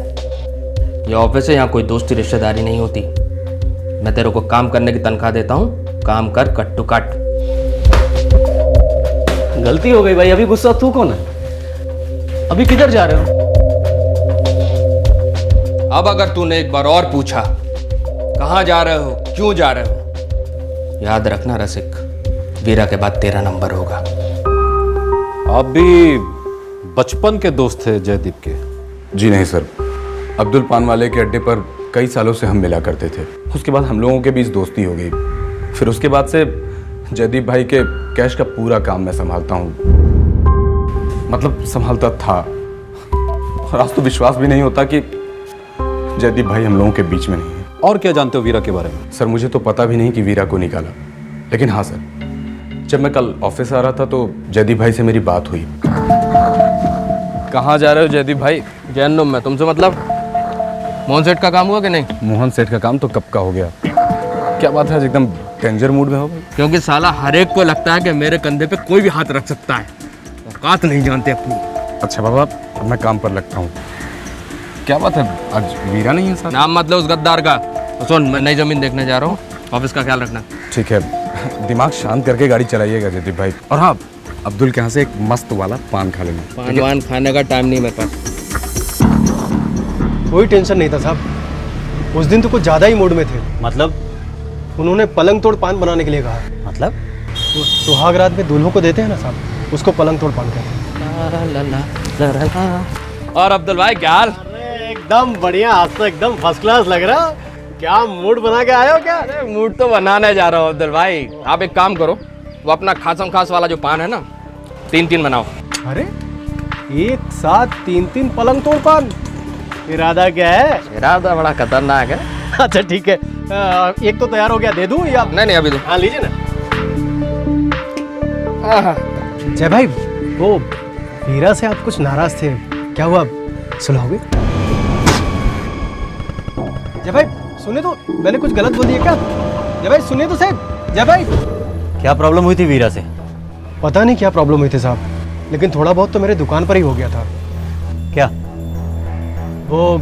ये ऑफिस है, यहाँ कोई दोस्ती रिश्तेदारी नहीं होती। मैं तेरे को काम करने की तनख्वाह देता हूँ, काम कर कट टू कट। गलती हो गई भाई, अभी गुस्सा तू कौन है? अभी किधर जा रहे हो? अब अगर तूने एक बार और पूछा कहाँ जा रहे हो, क्यों जा रहे हो, याद रखना रसिक, वीरा के बाद तेरा नंबर होगा। आप भी बचपन के दोस्त थे जयदीप के? जी नहीं सर, अब्दुल पान वाले के अड्डे पर कई सालों से हम मिला करते थे। उसके बाद हम लोगों के बीच दोस्ती हो गई। फिर उसके बाद से जयदीप भाई के कैश का पूरा काम मैं संभालता हूँ, मतलब संभालता था। और आज तो विश्वास भी नहीं होता कि जयदीप भाई हम लोगों के बीच में नहीं है। और क्या जानते हो वीरा के बारे में? सर मुझे तो पता भी नहीं कि वीरा को निकाला, लेकिन हाँ सर, जब मैं कल ऑफिस आ रहा था तो जयदीप भाई से मेरी बात हुई। कहाँ जा रहे हो जयदीप भाई? जैन में तुमसे मतलब? मोहन सेठ का काम हुआ कि नहीं? मोहन सेठ का काम तो कब का हो गया। क्या बात है, आज एकदम डेंजर मूड में हो? क्योंकि साला हर एक को लगता है कि मेरे कंधे पे कोई भी हाथ रख सकता है, औकात नहीं जानते अपनी। अच्छा बाबा, अब मैं काम पर लगता हूँ। क्या बात है, आज वीरा नहीं है सर? नाम मत लो उस गद्दार का। तो सुन, मैं नई जमीन देखने जा रहा हूँ, ऑफिस का ख्याल रखना। ठीक है, दिमाग शांत करके गाड़ी चलाइएगा जयदीप भाई। और हाँ, अब्दुल के यहाँ से एक मस्त वाला पान खा लेना। पान वान खाने का टाइम नहीं मेरे पास। कोई टेंशन नहीं था साहब, उस दिन तो कुछ ज़्यादा ही मूड में थे। मतलब? उन्होंने पलंग तोड़ पान बनाने के लिए कहा। मतलब? वो सुहाग रात में दूल्हों को देते हैं ना साहब, उसको पलंग तोड़ पान कहते हैं। और अब्दुल भाई क्या हाल? एकदम बढ़िया, आज तो एकदम फर्स्ट क्लास लग रहा। क्या मूड बना के आए हो क्या? अरे मूड तो बनाने जा रहा हूँ अब्दुल भाई। आप एक काम करो, वो अपना खासम खास वाला जो पान है ना, 3-3 बनाओ। अरे एक साथ 3-3 पलंग तोड़ पान, इरादा क्या है? इरादा बड़ा खतरनाक है। अच्छा ठीक है, एक तो तैयार हो गया, दे दूं या? नहीं अभी दो। हाँ लीजिए ना। जय भाई, वो वीरा से आप कुछ नाराज थे, क्या हुआ, सुलह हो गई? जय भाई सुने तो, मैंने कुछ गलत बोल दिया क्या? जय भाई सुनिए तो साहब, जय भाई। क्या प्रॉब्लम हुई थी वीरा से? पता नहीं क्या प्रॉब्लम हुई थी साहब, लेकिन थोड़ा बहुत तो मेरे दुकान पर ही हो गया था। क्या? वो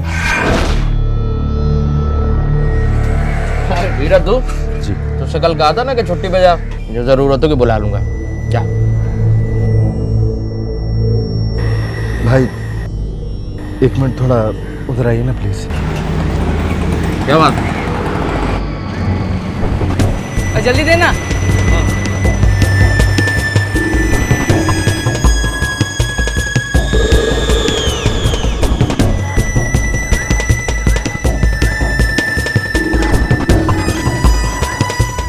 वीरा तू जी, तुझसे कल कहा था ना कि छुट्टी पे जा, जो जरूरत हो कि बुला लूंगा। जा भाई एक मिनट थोड़ा उधर आइए ना प्लीज। क्या बात? जल्दी देना।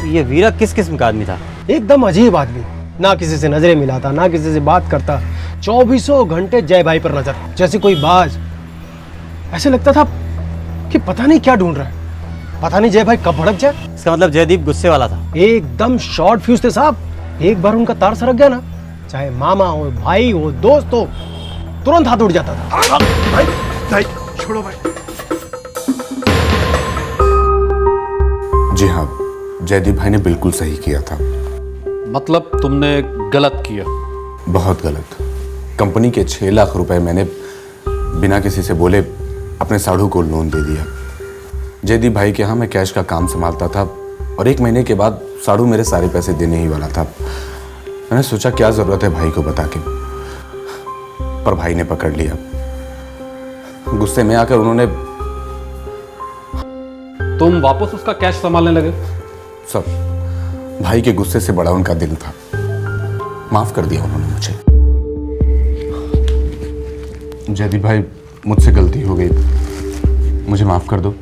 ये वीरा किस किस्म का आदमी था? एकदम अजीब आदमी, ना किसी से नजरें मिलाता, ना किसी से बात करता, 24 घंटे जय भाई पर नजर, जैसे कोई बाज। ऐसे लगता था कि पता नहीं क्या ढूंढ रहा है, पता नहीं जय भाई कब भड़क जाए। इसका मतलब जयदीप गुस्से वाला था? एकदम शॉर्ट फ्यूज थे साहब, एक बार उनका तार सरक गया ना, चाहे मामा हो, भाई हो, दोस्त हो, तुरंत हाथ उड़ जाता था। भाई छोड़ो भाई। जी हाँ, जयदीप भाई ने बिल्कुल सही किया था। मतलब तुमने गलत किया? बहुत गलत। कंपनी के 6 लाख रुपए मैंने बिना किसी से बोले अपने साढ़ू को लोन दे दिया। जयदीप भाई के यहाँ मैं कैश का काम संभालता था और 1 महीने के बाद साढ़ू मेरे सारे पैसे देने ही वाला था। मैंने सोचा क्या जरूरत है भाई को बता के, पर भाई ने पकड़ लिया। गुस्से में आकर उन्होंने। तुम वापस उसका कैश संभालने लगे? सब भाई के गुस्से से बड़ा उनका दिल था, माफ कर दिया उन्होंने मुझे। जयदीप भाई मुझसे गलती हो गई, मुझे माफ कर दो।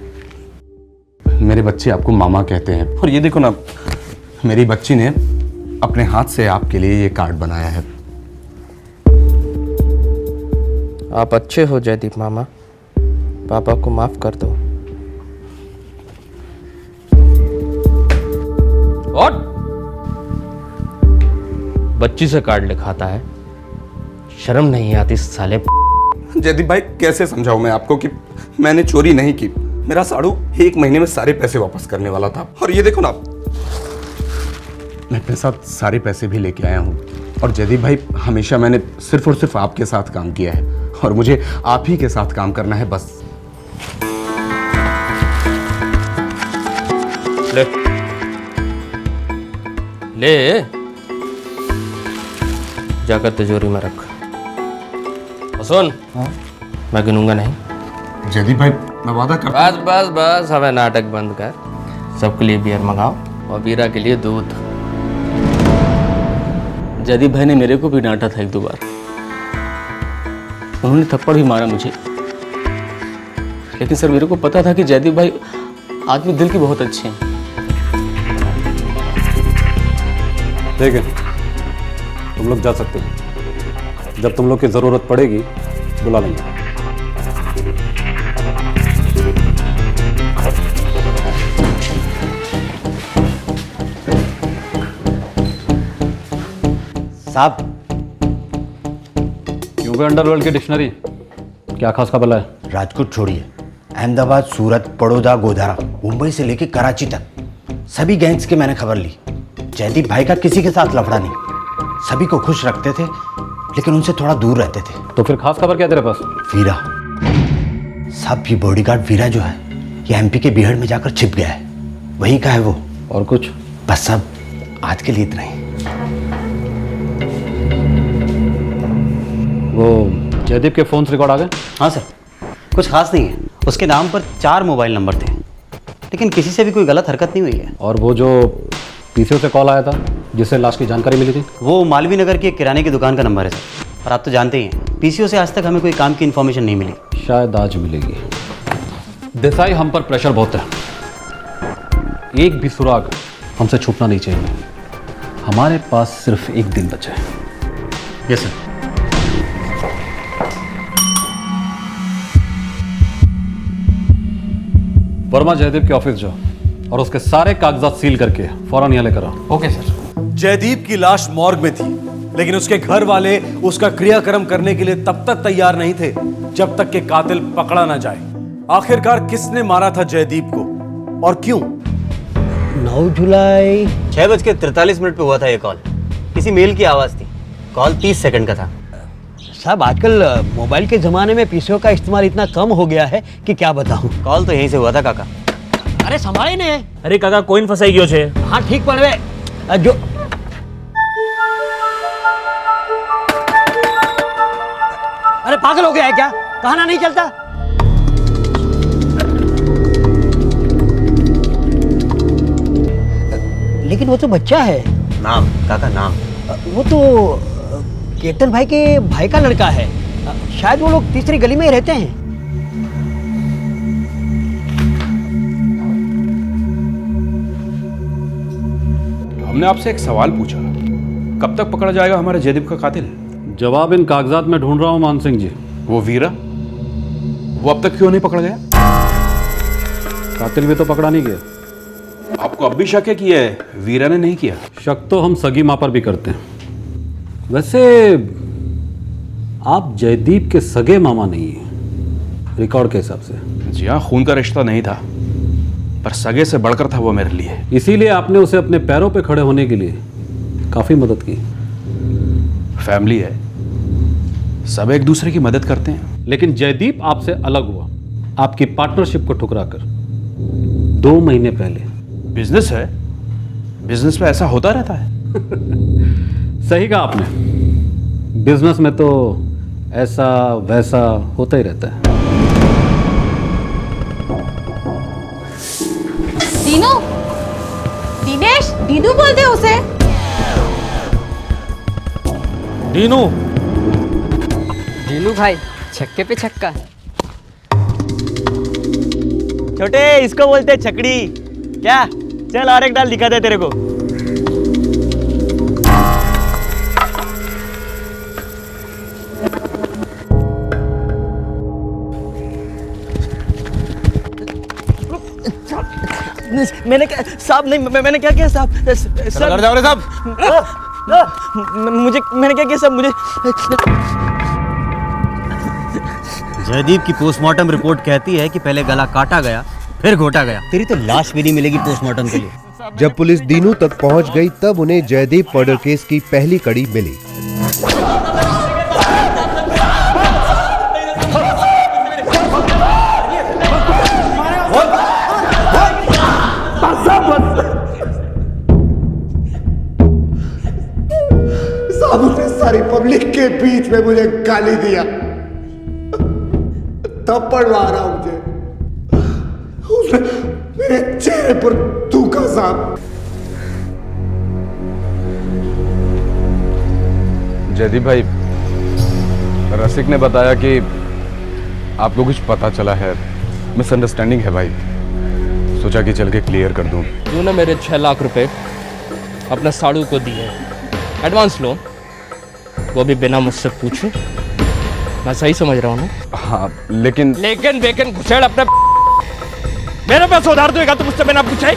मेरे बच्चे आपको मामा कहते हैं, और ये देखो ना, मेरी बच्ची ने अपने हाथ से आपके लिए ये कार्ड बनाया है। आप अच्छे हो जयदीप मामा, पापा को माफ कर दो। और बच्ची से कार्ड लिखाता है, शर्म नहीं आती साले। जयदीप भाई कैसे समझाऊं मैं आपको कि मैंने चोरी नहीं की। मेरा साढ़ू 1 महीने में सारे पैसे वापस करने वाला था, और ये देखो ना, मैं अपने साथ सारे पैसे भी लेके आया हूँ। और जयदीप भाई, हमेशा मैंने सिर्फ और सिर्फ आपके साथ काम किया है, और मुझे आप ही के साथ काम करना है बस। ले जाकर तिजोरी में रख। सुन, मैं गिनूंगा नहीं। जयदीप भाई मैं वादा करता हूं। बस बस बस, हमें नाटक बंद कर। सबके लिए बियर मंगाओ और वीरा के लिए दूध। जयदीप भाई ने मेरे को भी डांटा था 1-2 बार, उन्होंने थप्पड़ भी मारा मुझे, लेकिन सर मेरे को पता था कि जयदीप भाई आदमी दिल के बहुत अच्छे हैं। ठीक है, तुम लोग जा सकते हो। जब तुम लोग की जरूरत पड़ेगी बुला लेंगे। साहब, क्यों भी अंडरवर्ल्ड की डिक्शनरी, क्या खास खबर है? राजकोट छोड़िए, अहमदाबाद, सूरत, बड़ौदा, गोधरा, मुंबई से लेकर कराची तक सभी गैंग्स की मैंने खबर ली। जयदीप भाई का किसी के साथ लफड़ा नहीं, सभी को खुश रखते थे, लेकिन उनसे थोड़ा दूर रहते थे। तो फिर खास खबर क्या तेरे पास? वीरा साहब, ये बॉडीगार्ड वीरा जो है, ये एमपी के बिहार में जाकर छिप गया है। वही का है वो। और कुछ? बस साहब, आज के लिए इतना ही। वो जयदीप के फोन रिकॉर्ड आ गए? हाँ सर, कुछ खास नहीं है। उसके नाम पर 4 मोबाइल नंबर थे, लेकिन किसी से भी कोई गलत हरकत नहीं हुई है। और वो जो पीसीओ से कॉल आया था जिससे लाश की जानकारी मिली थी? वो मालवीय नगर की एक किराने की दुकान का नंबर है सर। और आप तो जानते ही हैं, पीसीओ से आज तक हमें कोई काम की इन्फॉर्मेशन नहीं मिली। शायद आज मिलेगी। देसाई, हम पर प्रेशर बहुत है। एक भी सुराग हमसे छुपना नहीं चाहिए। हमारे पास सिर्फ एक दिन बचा है। Yes sir. वर्मा, जयदीप के ऑफिस जाओ और उसके सारे कागजात सील करके फौरन यहाँ लेकर आओ। Okay sir. जयदीप की लाश मॉर्ग में थी, लेकिन उसके घर वाले उसका क्रियाक्रम करने के लिए तब तक तैयार नहीं थे जब तक कि कातिल पकड़ा ना जाए। आखिरकार किसने मारा था जयदीप को और क्यों? 9 जुलाई 6:43 पे हुआ था ये कॉल। किसी मेल की आवाज थी। कॉल 30 सेकंड का था। साहब, आजकल मोबाइल के जमाने में पीसीओ का इस्तेमाल इतना कम हो गया है कि क्या बताऊं। कॉल तो यहीं से हुआ था काका। अरे संभाले ने। अरे काका, कोइन फंसाई गयो छे। हाँ ठीक पड़वे जो। अरे पागल हो गया है क्या? कहना नहीं चलता? लेकिन वो तो बच्चा है। नाम काका, नाम वो तो केतन भाई के भाई का लड़का है। शायद वो लोग तीसरी गली में ही रहते हैं। हमने आपसे एक सवाल पूछा, कब तक पकड़ा जाएगा हमारे जयदीप का कातिल? जवाब इन कागजात में ढूंढ रहा हूं मान सिंह जी। वो वीरा, वो अब तक क्यों नहीं पकड़ा गया? कातिल भी तो पकड़ा नहीं गया। आपको अब भी शक है कि ये वीरा ने नहीं किया? शक तो हम सगी मां पर भी करते हैं। वैसे आप जयदीप के सगे मामा नहीं हैं रिकॉर्ड के हिसाब से। जी हाँ, खून का रिश्ता नहीं था, पर सगे से बढ़कर था वो मेरे लिए। इसीलिए आपने उसे अपने पैरों पे खड़े होने के लिए काफी मदद की। फैमिली है, सब एक दूसरे की मदद करते हैं। लेकिन जयदीप आपसे अलग हुआ आपकी पार्टनरशिप को ठुकराकर 2 महीने पहले। बिजनेस है, बिजनेस में ऐसा होता रहता है। सही कहा आपने, बिजनेस में तो ऐसा वैसा होता ही रहता है। दीनू, दिनेश, दीनू बोलते हैं उसे। दीनू, दीनू भाई, छक्के पे छक्का। छोटे, इसको बोलते हैं छकड़ी। क्या? चल और एक डाल दिखाते तेरे को। मैंने क्या साहब? नहीं, मैंने क्या किया साहब? घर जाओ रे साहब। मैंने क्या किया साहब? मुझे जयदीप की पोस्टमार्टम रिपोर्ट कहती है कि पहले गला काटा गया, फिर घोटा गया। तेरी तो लाश भी नहीं मिलेगी पोस्टमार्टम के लिए। जब पुलिस दीनू तक पहुंच गई तब उन्हें जयदीप मर्डर केस की पहली कड़ी मिली। साहब, उसने सारी पब्लिक के बीच में मुझे गाली दिया, थप्पड़ मारा मुझे, उसने मेरे चेहरे पर थूका। साहब, जयदीप भाई, रसिक ने बताया कि आपको कुछ पता चला है, मिसअंडरस्टैंडिंग है भाई, सोचा कि चल के क्लियर कर दूं। तूने मेरे 6 लाख रुपए अपने साड़ू को दिए, एडवांस लो, वो भी बिना मुझसे पूछे। मैं सही समझ रहा हूँ ना? हाँ, लेकिन बेकन घुसेड़ अपने मेरे पैसे उधार देगा तो मुझसे बिना पूछे?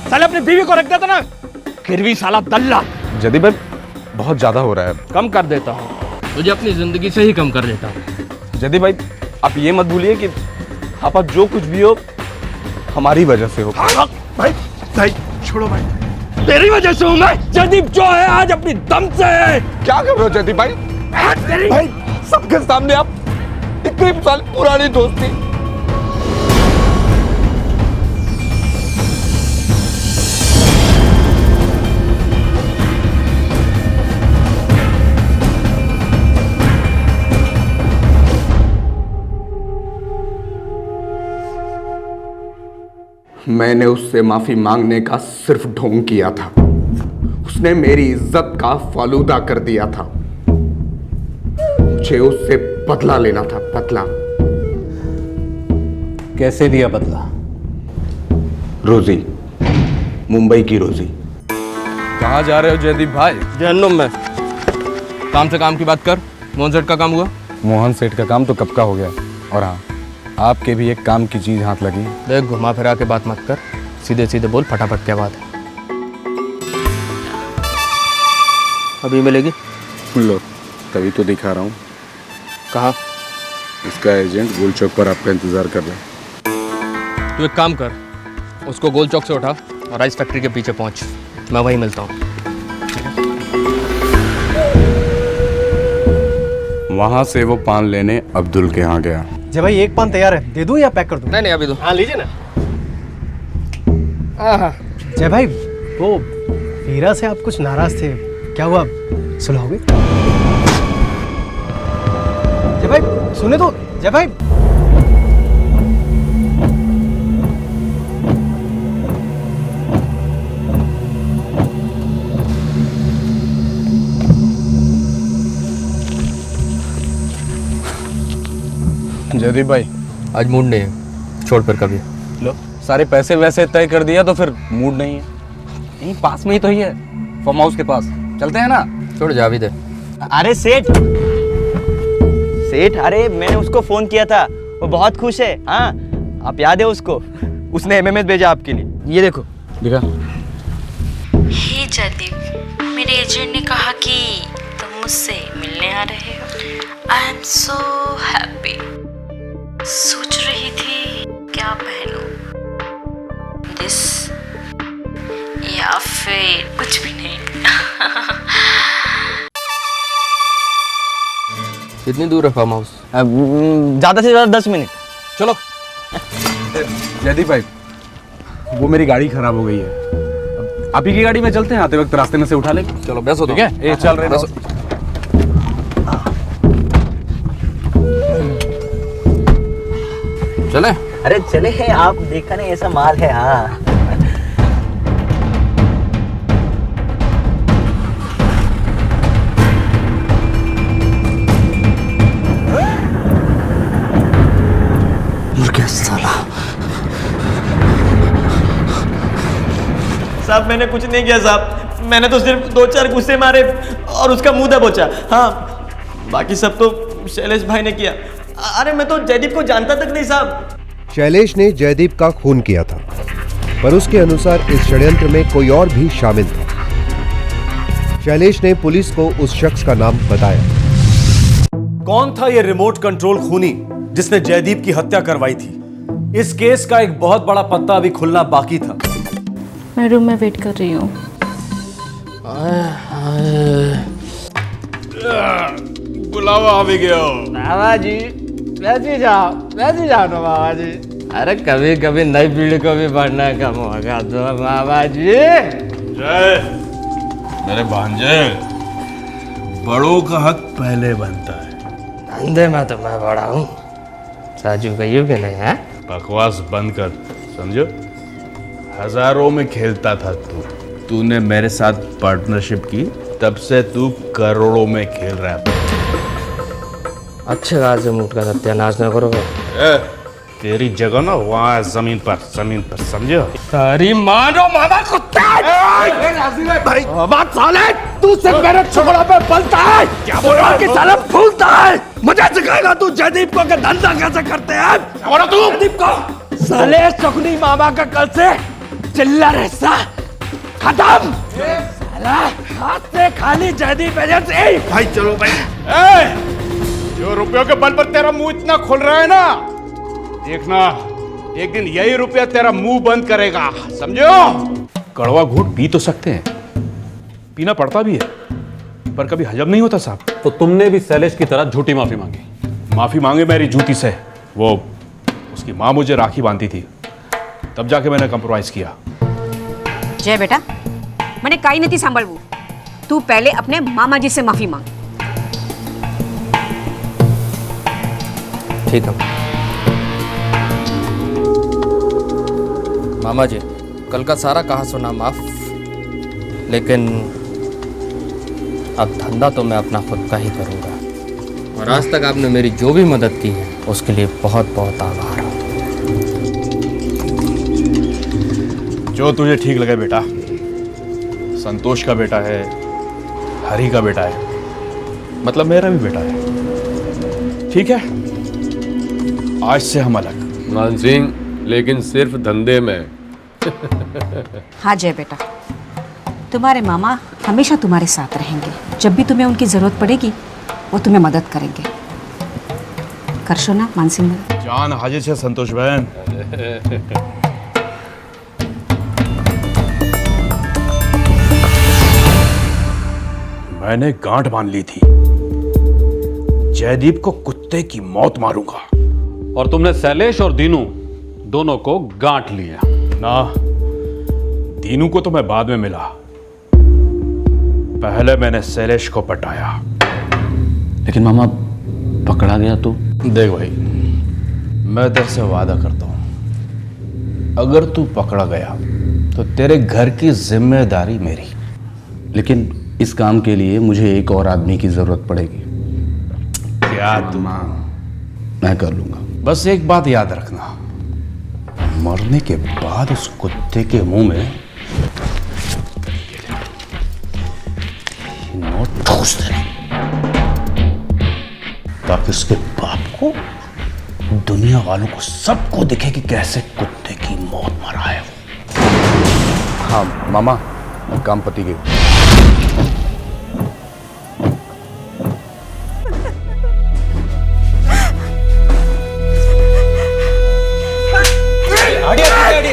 साले अपनी बीवी को रख देता ना गिरवी, साला दल्ला। जयदीप भाई, बहुत ज्यादा हो रहा है। कम कर देता हूँ, तुझे अपनी जिंदगी से ही कम कर देता हूँ। जयदीप भाई, आप ये मत भूलिए कि आप जो कुछ भी हो हमारी वजह से हो। भाई भाई छोड़ो भाई, तेरी वजह से हूँ मैं। जयदीप जो है आज अपनी दम से है। क्या कर रहे हो जयदीप भाई? भाई सबके सामने आप इतनी साल पुरानी दोस्ती। मैंने उससे माफी मांगने का सिर्फ ढोंग किया था। उसने मेरी इज्जत का फालूदा कर दिया था। मुझे उससे बदला लेना था, बदला। कैसे दिया बदला? रोजी, मुंबई की रोजी। कहाँ जा रहे हो जयदीप भाई? जहन्नुम में। काम से काम की बात कर। मोहन सेठ का काम हुआ? मोहन सेठ का काम तो कब का हो गया। और हाँ, आपके भी एक काम की चीज हाथ लगी। देख, घुमा फिरा के बात मत कर, सीधे सीधे बोल, फटाफट क्या बात है। अभी मिलेगी? लो, तभी तो दिखा रहा हूँ। कहाँ? इसका एजेंट गोल चौक पर आपका इंतजार कर रहा है। तू एक काम कर, उसको गोल चौक से उठा और राइस फैक्ट्री के पीछे पहुंच। मैं वहीं मिलता हूँ। वहां से वो पान लेने अब्दुल के यहाँ गया। जय भाई, एक पान तैयार है, दे दूं या पैक कर दूं? नहीं, अभी दो। हाँ, लीजिए ना। जय भाई, वो वीरा से आप कुछ नाराज थे, क्या हुआ? सुलह हो गई? जय भाई सुने तो, जय भाई। जयदीप भाई, आज मूड नहीं है, छोड़ फिर कभी। लो, सारे पैसे वैसे तय कर दिया तो फिर मूड नहीं है। यहीं पास में ही तो ही है, फार्म हाउस के पास। चलते हैं ना? छोड़, जा भी दे। अरे सेठ, अरे मैंने उसको फोन किया था, वो बहुत खुश है। हाँ, आप याद है उसको? उसने एमएमएस भेजा आपके लिए, ये देखो। दिखा। हे जयदीप, मेरे एजेंट ने कहा कि तुम मुझसे मिलने आ रहे हो। I am so happy. सोच रही थी क्या पहनूं, दिस या फिर कुछ भी नहीं। कितनी दूर है फार्म हाउस? ज्यादा से ज्यादा 10 मिनट। चलो। जयदीप भाई, वो मेरी गाड़ी खराब हो गई है। आप ही की गाड़ी में चलते हैं, आते वक्त रास्ते में से उठा लेंगे। चलो, बैठो। ठीक है? ये चल रहे हैं। चले? अरे चले हैं, आप देखा नहीं ऐसा माल है। हाँ, साला। साहब मैंने कुछ नहीं किया साहब, मैंने तो सिर्फ 2-4 गुस्से मारे और उसका मुंह दबोचा। हाँ, बाकी सब तो शैलेश भाई ने किया। अरे मैं तो जयदीप को जानता तक नहीं साहब। शैलेश ने जयदीप का खून किया था, पर उसके अनुसार इस षड्यंत्र में कोई और भी शामिल था। शैलेश ने पुलिस को उस शख्स का नाम बताया। कौन था ये रिमोट कंट्रोल खूनी जिसने जयदीप की हत्या करवाई थी? इस केस का एक बहुत बड़ा पत्ता अभी खुलना बाकी था। मैं रूम में वेट कर रही हूँ। बुलावा आ भी गया। बाबा जी, वैसे जाओ ना बाबा जी। अरे कभी कभी नई पीढ़ी को भी बढ़ने का मौका दो बाबा जी। जय मेरे भांजे, बड़ों का हक पहले बनता है। अंधे में तो मैं बड़ा हूँ, साजू का युग नहीं है। बकवास बंद कर, समझो? हजारों में खेलता था तूने मेरे साथ पार्टनरशिप की, तब से तू करोड़ों में खेल रहा है। अच्छे राज से मूठ का सत्यानाश न करोगे। तेरी जगह ना वहाँ जमीन पर समझो? तारी मानो मामा कुत्ता। भाई बात साले, तू सिर्फ मेरे छोकरा पे पलता है। क्या बोल रहा है कि साला फूलता है? मुझे सिखाएगा तू जयदीप को कि धंधा कैसे करते हैं? और तू जयदीप को साले शकुनी मामा का कल से चिल्ला हिस्सा खत्म। साला हाथ से खाली जयदीप एजेंसी। भाई चलो भाई। जो रुपयों के बल पर तेरा मुंह इतना खुल रहा है ना, देखना एक दिन यही रुपया तेरा मुंह बंद करेगा, समझो? कड़वा घूंट पी तो सकते हैं, पीना पड़ता भी है, पर कभी हजम नहीं होता साहब। तो तुमने भी शैलेश की तरह झूठी माफी मांगी। माफी मांगे मेरी जूती से, वो उसकी माँ मुझे राखी बांधती थी, तब जाके मैंने कंप्रोमाइज किया। जय बेटा, मैंने काई नहीं सांभळवू, तू पहले अपने मामा जी से माफी मांग। ठीक है मामा जी, कल का सारा कहा सुना माफ, लेकिन अब धंधा तो मैं अपना खुद का ही करूंगा। और आज तक आपने मेरी जो भी मदद की है उसके लिए बहुत बहुत आभार। जो तुझे ठीक लगे बेटा। संतोष का बेटा है, हरी का बेटा है, मतलब मेरा भी बेटा है। ठीक है, आज से हम अलग। मान सिंह, लेकिन सिर्फ धंधे में। हाँ जय बेटा, तुम्हारे मामा हमेशा तुम्हारे साथ रहेंगे। जब भी तुम्हें उनकी जरूरत पड़ेगी वो तुम्हें मदद करेंगे। करशो ना मानसिंह भाई? जान हाजिर है संतोष बहन। मैंने गांठ बांध ली थी, जयदीप को कुत्ते की मौत मारूंगा। और तुमने शैलेश और दीनू दोनों को गांठ लिया ना। दीनू को तो मैं बाद में मिला, पहले मैंने शैलेश को पटाया। लेकिन मामा पकड़ा गया तो? देख भाई, मैं तेरे से वादा करता हूं, अगर तू पकड़ा गया तो तेरे घर की जिम्मेदारी मेरी। लेकिन इस काम के लिए मुझे एक और आदमी की जरूरत पड़ेगी। क्या तू? मैं कर लूंगा। बस एक बात याद रखना, मरने के बाद उस कुत्ते के मुंह में नोट ठूस देना, ताकि उसके बाप को, दुनिया वालों को, सबको दिखे कि कैसे कुत्ते की मौत मरा है वो। हाँ मामा, काम पति गई।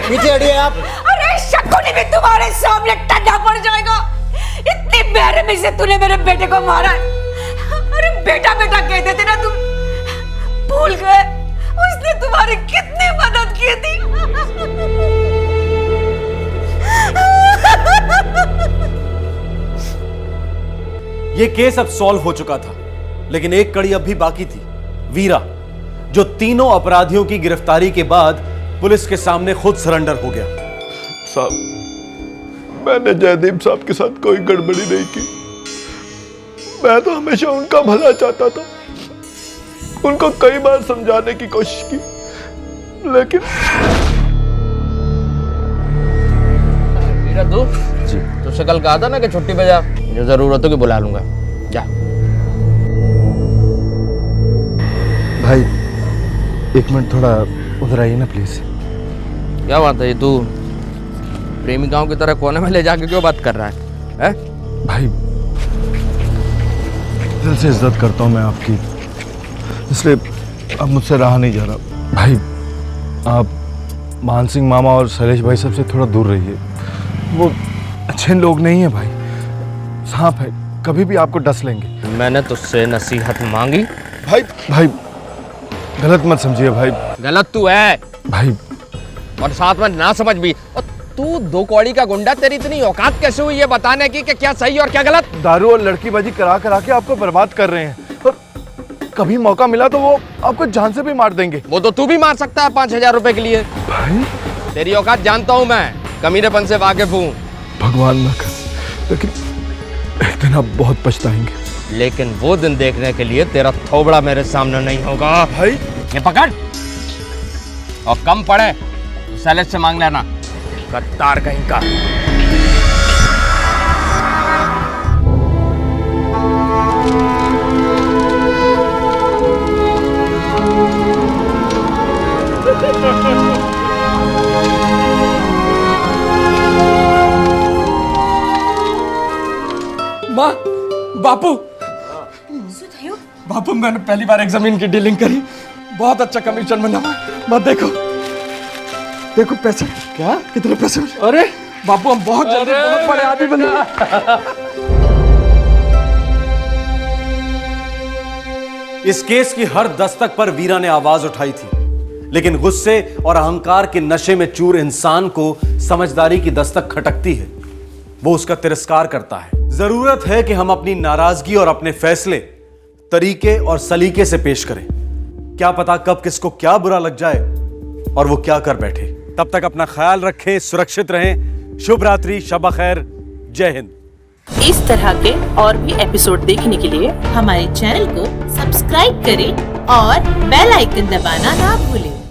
पीछे हटिए आप। अरे शकुनी भी तुम्हारे सामने टंगा पड़ जाएगा। इतनी बेरहमी से तूने मेरे बेटे को मारा है। अरे बेटा बेटा कहते थे ना तुम, भूल गए उसने तुम्हारी कितनी मदद की थी। ये केस अब सॉल्व हो चुका था, लेकिन एक कड़ी अब भी बाकी थी। वीरा, जो तीनों अपराधियों की गिरफ्तारी के बाद पुलिस के सामने खुद सरेंडर हो गया। साहब, मैंने जयदीप साहब के साथ कोई गड़बड़ी नहीं की। मैं तो हमेशा उनका भला चाहता था, उनको कई बार समझाने की कोशिश की, लेकिन वीरा तू जी, तुझसे कल कहा था ना कि छुट्टी पे जा, जो जरूरत हो कि बुला लूंगा। जा भाई, एक मिनट थोड़ा उधर आइए ना प्लीज। क्या बात है, तू प्रेमिकाओं की तरह कोने में ले जाके क्यों बात कर रहा है? भाई, दिल से इज्जत करता हूँ मैं आपकी, इसलिए अब मुझसे रहा नहीं जा रहा। भाई, आप मानसिंह मामा और शैलेश भाई सबसे थोड़ा दूर रहिए। वो अच्छे लोग नहीं है भाई, सांप है, कभी भी आपको डस लेंगे। मैंने तुझसे नसीहत मांगी। भाई गलत मत समझिए भाई। गलत तू है भाई, और साथ में ना समझ भी। और तू दो कौड़ी का गुंडा, तेरी इतनी औकात कैसे हुई ये बताने की कि क्या सही और क्या गलत? दारू और लड़कीबाजी करा करा के आपको बर्बाद कर रहे हैं, और कभी मौका मिला तो वो आपको जान से भी मार देंगे। वो तो तू भी मार सकता है 5,000 रुपए के लिए। भाई, तेरी औकात जानता हूँ मैं, कमीनेपन से वाकिफ हूँ। भगवान ना करे, लेकिन एक दिन आप बहुत पछताएंगे। लेकिन वो दिन देखने के लिए तेरा थोबड़ा मेरे सामने नहीं होगा। भाई, ये पकड़, और कम पड़े तो शैलेश से मांग लेना, गद्दार कहीं का। माँ, बापू, बापू, मैंने पहली बार एक जमीन की डीलिंग करी, बहुत अच्छा कमीशन बना। मत देखो, देखो पैसे। क्या? कितने पैसे? अरे बापू, हम बहुत जल्दी बहुत बड़े आदमी बने। इस केस की हर दस्तक पर वीरा ने आवाज उठाई थी, लेकिन गुस्से और अहंकार के नशे में चूर इंसान को समझदारी की दस्तक खटकती है, वो उसका तिरस्कार करता है। जरूरत है कि हम अपनी नाराजगी और अपने फैसले तरीके और सलीके से पेश करें। क्या पता कब किसको क्या बुरा लग जाए और वो क्या कर बैठे। तब तक अपना ख्याल रखें, सुरक्षित रहें। शुभ रात्रि, शब खैर, जय हिंद। इस तरह के और भी एपिसोड देखने के लिए हमारे चैनल को सब्सक्राइब करें और बेल आइकन दबाना ना भूलें।